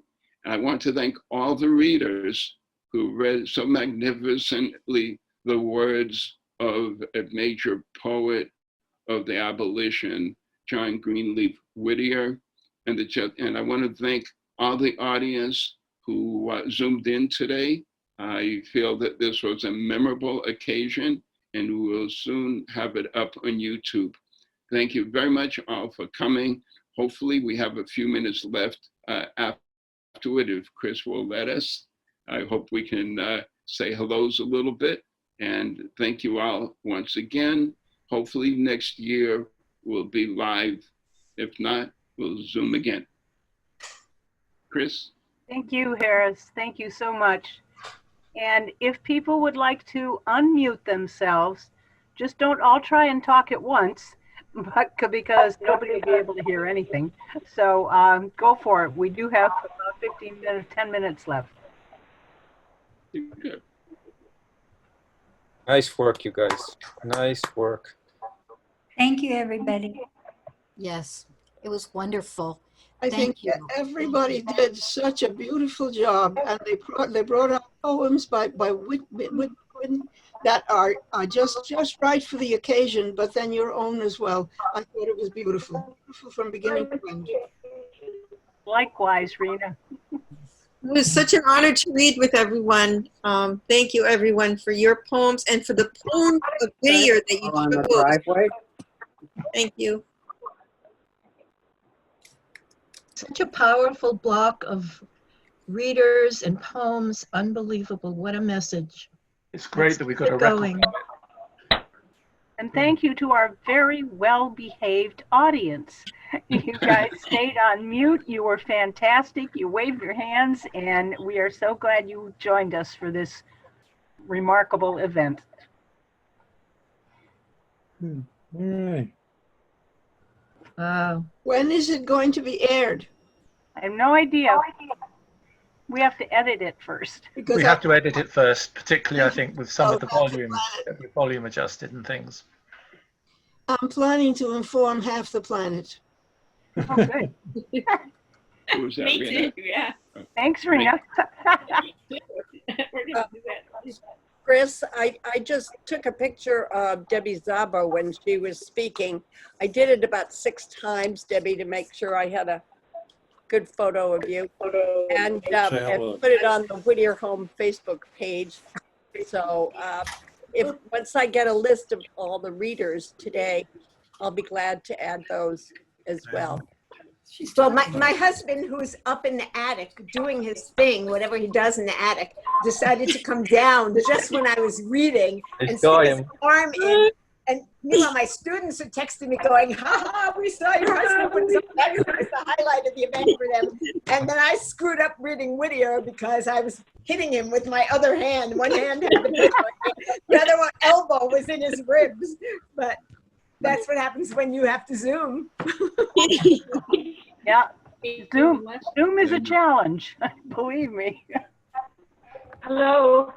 F: And I want to thank all the readers who read so magnificently the words of a major poet of the abolition, John Greenleaf Whittier. And I want to thank all the audience who zoomed in today. I feel that this was a memorable occasion, and we will soon have it up on YouTube. Thank you very much all for coming. Hopefully we have a few minutes left afterward if Chris will let us. I hope we can say hellos a little bit, and thank you all once again. Hopefully next year we'll be live. If not, we'll Zoom again. Chris?
A: Thank you, Harris. Thank you so much. And if people would like to unmute themselves, just don't all try and talk at once, but because nobody will be able to hear anything. So go for it. We do have about 10 minutes left.
F: Good.
I: Nice work, you guys. Nice work.
P: Thank you, everybody.
Q: Yes, it was wonderful.
H: I think
Q: Thank you.
H: everybody did such a beautiful job, and they brought out poems by Whitman that are just right for the occasion, but then your own as well. I thought it was beautiful from beginning to end.
A: Likewise, Rena.
K: It was such an honor to read with everyone. Thank you, everyone, for your poems and for the poem of Whittier that you
R: on the driveway.
K: Thank you.
L: Such a powerful block of readers and poems. Unbelievable. What a message.
J: It's great that we got a
L: going.
J: record.
A: And thank you to our very well-behaved audience. You guys stayed on mute. You were fantastic. You waved your hands, and we are so glad you joined us for this remarkable event.
R: All right.
H: When is it going to be aired?
A: I have no idea. We have to edit it first.
H: Because
J: We have to edit it first, particularly I think with some of the volume adjusted and things.
H: I'm planning to inform half the planet.
A: Oh, good.
F: Who's that,
O: Me
F: Rena?
O: too, yeah.
A: Thanks, Rena.
O: We're gonna do that.
S: Chris, I just took a picture of Debbie Zabo when she was speaking. I did it about 6 times, Debbie, to make sure I had a good photo of you. And
R: Say hello.
S: put it on the Whittier Home Facebook page. So if once I get a list of all the readers today, I'll be glad to add those as well.
M: Well, my husband, who's up in the attic doing his thing, whatever he does in the attic, decided to come down just when I was reading and stick his arm in. And meanwhile, my students are texting me going, ha ha, we saw your husband. That was the highlight of the event for them. And then I screwed up reading Whittier because I was hitting him with my other hand. One hand had the paper, the other one elbow was in his ribs. But that's what happens when you have to Zoom.
A: Yeah, Zoom is a challenge, believe me.
T: Hello,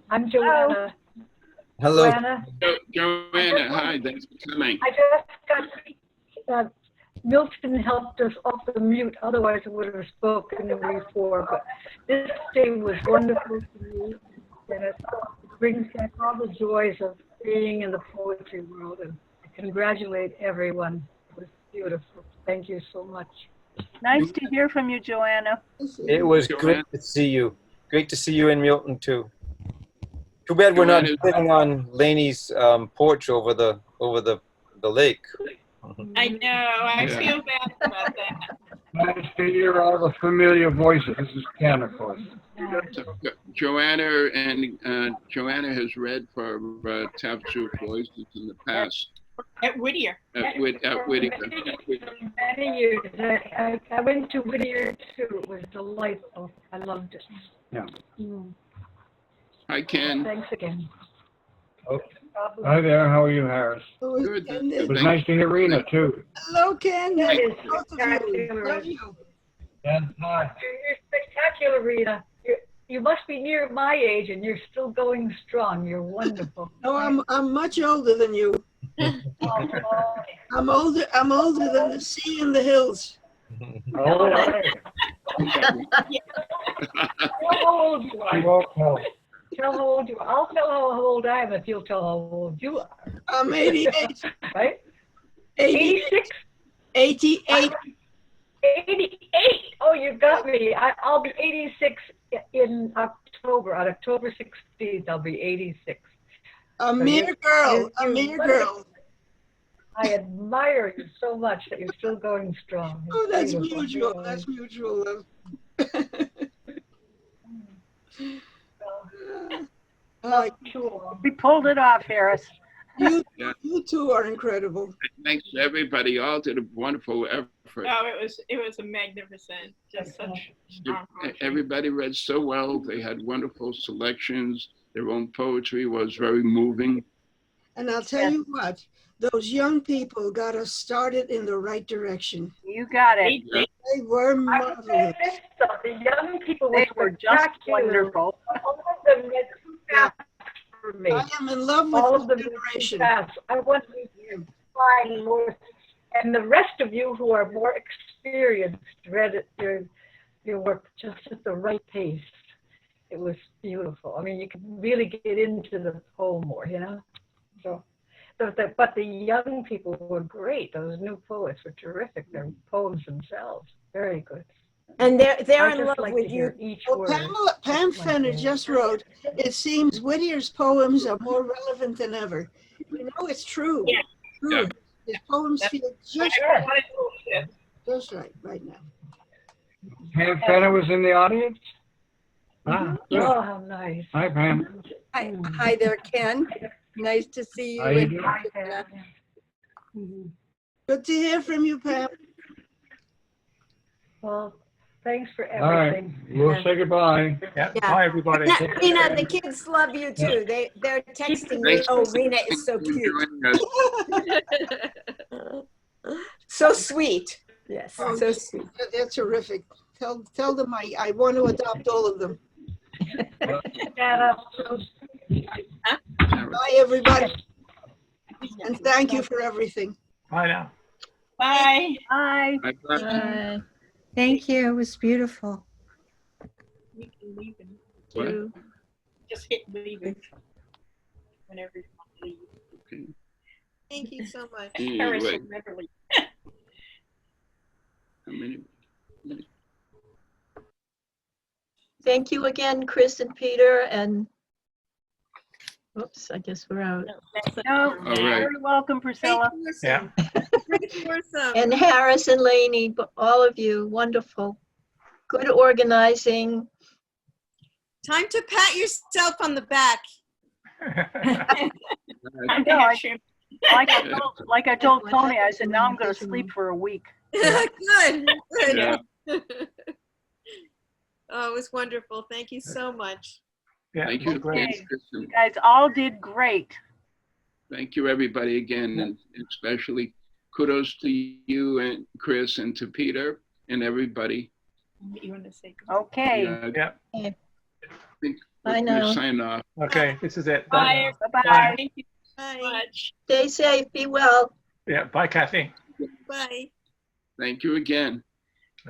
T: I'm Joanna.
I: Hello.
F: Joanna, hi, thanks for coming.
T: I just got, Milton helped us off the mute, otherwise I would have spoken before, but this day was wonderful to me, and it brings back all the joys of being in the poetry world, and I congratulate everyone. It was beautiful. Thank you so much.
A: Nice to hear from you, Joanna.
I: It was great to see you. Great to see you in Milton too. Too bad we're not sitting on Laney's porch over the lake.
O: I know. I feel bad about that.
S: Nice to hear all the familiar voices. This is Ken, of course.
F: Joanna has read for Tapestry of Voices in the past.
O: At Whittier.
F: At Whittier.
T: Many years. I went to Whittier too. It was delightful. I loved it.
S: Yeah.
F: Hi, Ken.
T: Thanks again.
S: Okay. Hi there. How are you, Harris?
F: Good.
S: It was nice to hear Rena, too.
H: Hello, Ken.
T: That is
H: Both of you. Love you.
S: Ken, hi.
T: You're spectacular, Rita. You must be near my age, and you're still going strong. You're wonderful.
H: No, I'm much older than you. I'm older than the sea and the hills.
S: All right.
T: How old you are.
S: You won't tell.
T: Tell how old you are. I'll tell how old I am if you'll tell how old you are.
H: I'm 88.
T: Right?
H: 86? 88.
T: 88. Oh, you got me. I'll be 86 in October. On October 16th, I'll be 86.
H: A mere girl. A mere girl.
T: I admire you so much that you're still going strong.
H: Oh, that's mutual. That's mutual love.
A: We pulled it off, Harris.
H: You two are incredible.
F: Thanks to everybody. All did a wonderful effort.
O: Oh, it was a magnificent. Just such strong poetry.
F: Everybody read so well. They had wonderful selections. Their own poetry was very moving.
H: And I'll tell you what, those young people got us started in the right direction.
A: You got it.
H: They were marvelous.
T: The young people
A: were just wonderful.
T: All of them read too fast for me.
H: I am in love with
T: all of
H: this
T: them
H: generation.
T: Fast. I want to find more, and the rest of you who are more experienced read your work just at the right pace. It was beautiful. I mean, you could really get into the poem more, you know. But the young people were great. Those new poets were terrific. Their poems themselves, very good.
M: And they're in love
T: like
M: with you.
H: Well, Pam Fenner just wrote, it seems Whittier's poems are more relevant than ever. You know, it's true.
O: Yeah.
H: True.
F: Yeah.
H: His poems feel just right now.
S: Pam Fenner was in the audience? Ah, good.
T: Oh, how nice.
S: Hi, Pam. Hi there, Ken. Nice to see you.
H: How you doing? Good to hear from you, Pam.
T: Well, thanks for
S: All right,
T: everything.
S: we'll say goodbye.
H: Yeah.
S: Bye, everybody.
M: Rena, the kids love you too. They're texting me, oh, Rena is so cute. So sweet. Yes,
H: Oh,
M: so sweet.
H: They're terrific. Tell them I want to adopt all of them. Bye, everybody. And thank you for everything.
S: Bye now.
O: Bye.
A: Bye.
F: Bye.
K: Thank you. It was beautiful.
O: You can leave and
F: What?
O: just hit leave whenever you want to leave.
F: Okay.
M: Thank you so much.
F: Anyway.
O: Harris will never leave.
F: How many?
L: Thank you again, Chris and Peter, and oops, I guess we're out.
A: No,
F: All right.
A: very welcome, Priscilla.
J: Yeah.
L: And Harris and Laney, all of you, wonderful. Good organizing.
K: Time to pat yourself on the back.
A: I know, like I told Tony, I said, now I'm going to sleep for a week.
K: Good. Good.
F: Yeah.
K: Oh, it was wonderful. Thank you so much.
J: Yeah,
F: Thank you,
J: great.
F: Chris.
A: You guys all did great.
F: Thank you, everybody, again, and especially kudos to you and Chris and to Peter and everybody.
O: You want to say?
A: Okay.
J: Yeah.
F: I think
L: Bye
F: we'll
L: now.
F: sign off.
J: Okay, this is it.
O: Bye.
A: Bye-bye.
O: Thank you so much.
L: Stay safe, be well.
J: Yeah, bye, Kathy.
K: Bye.
F: Thank you again.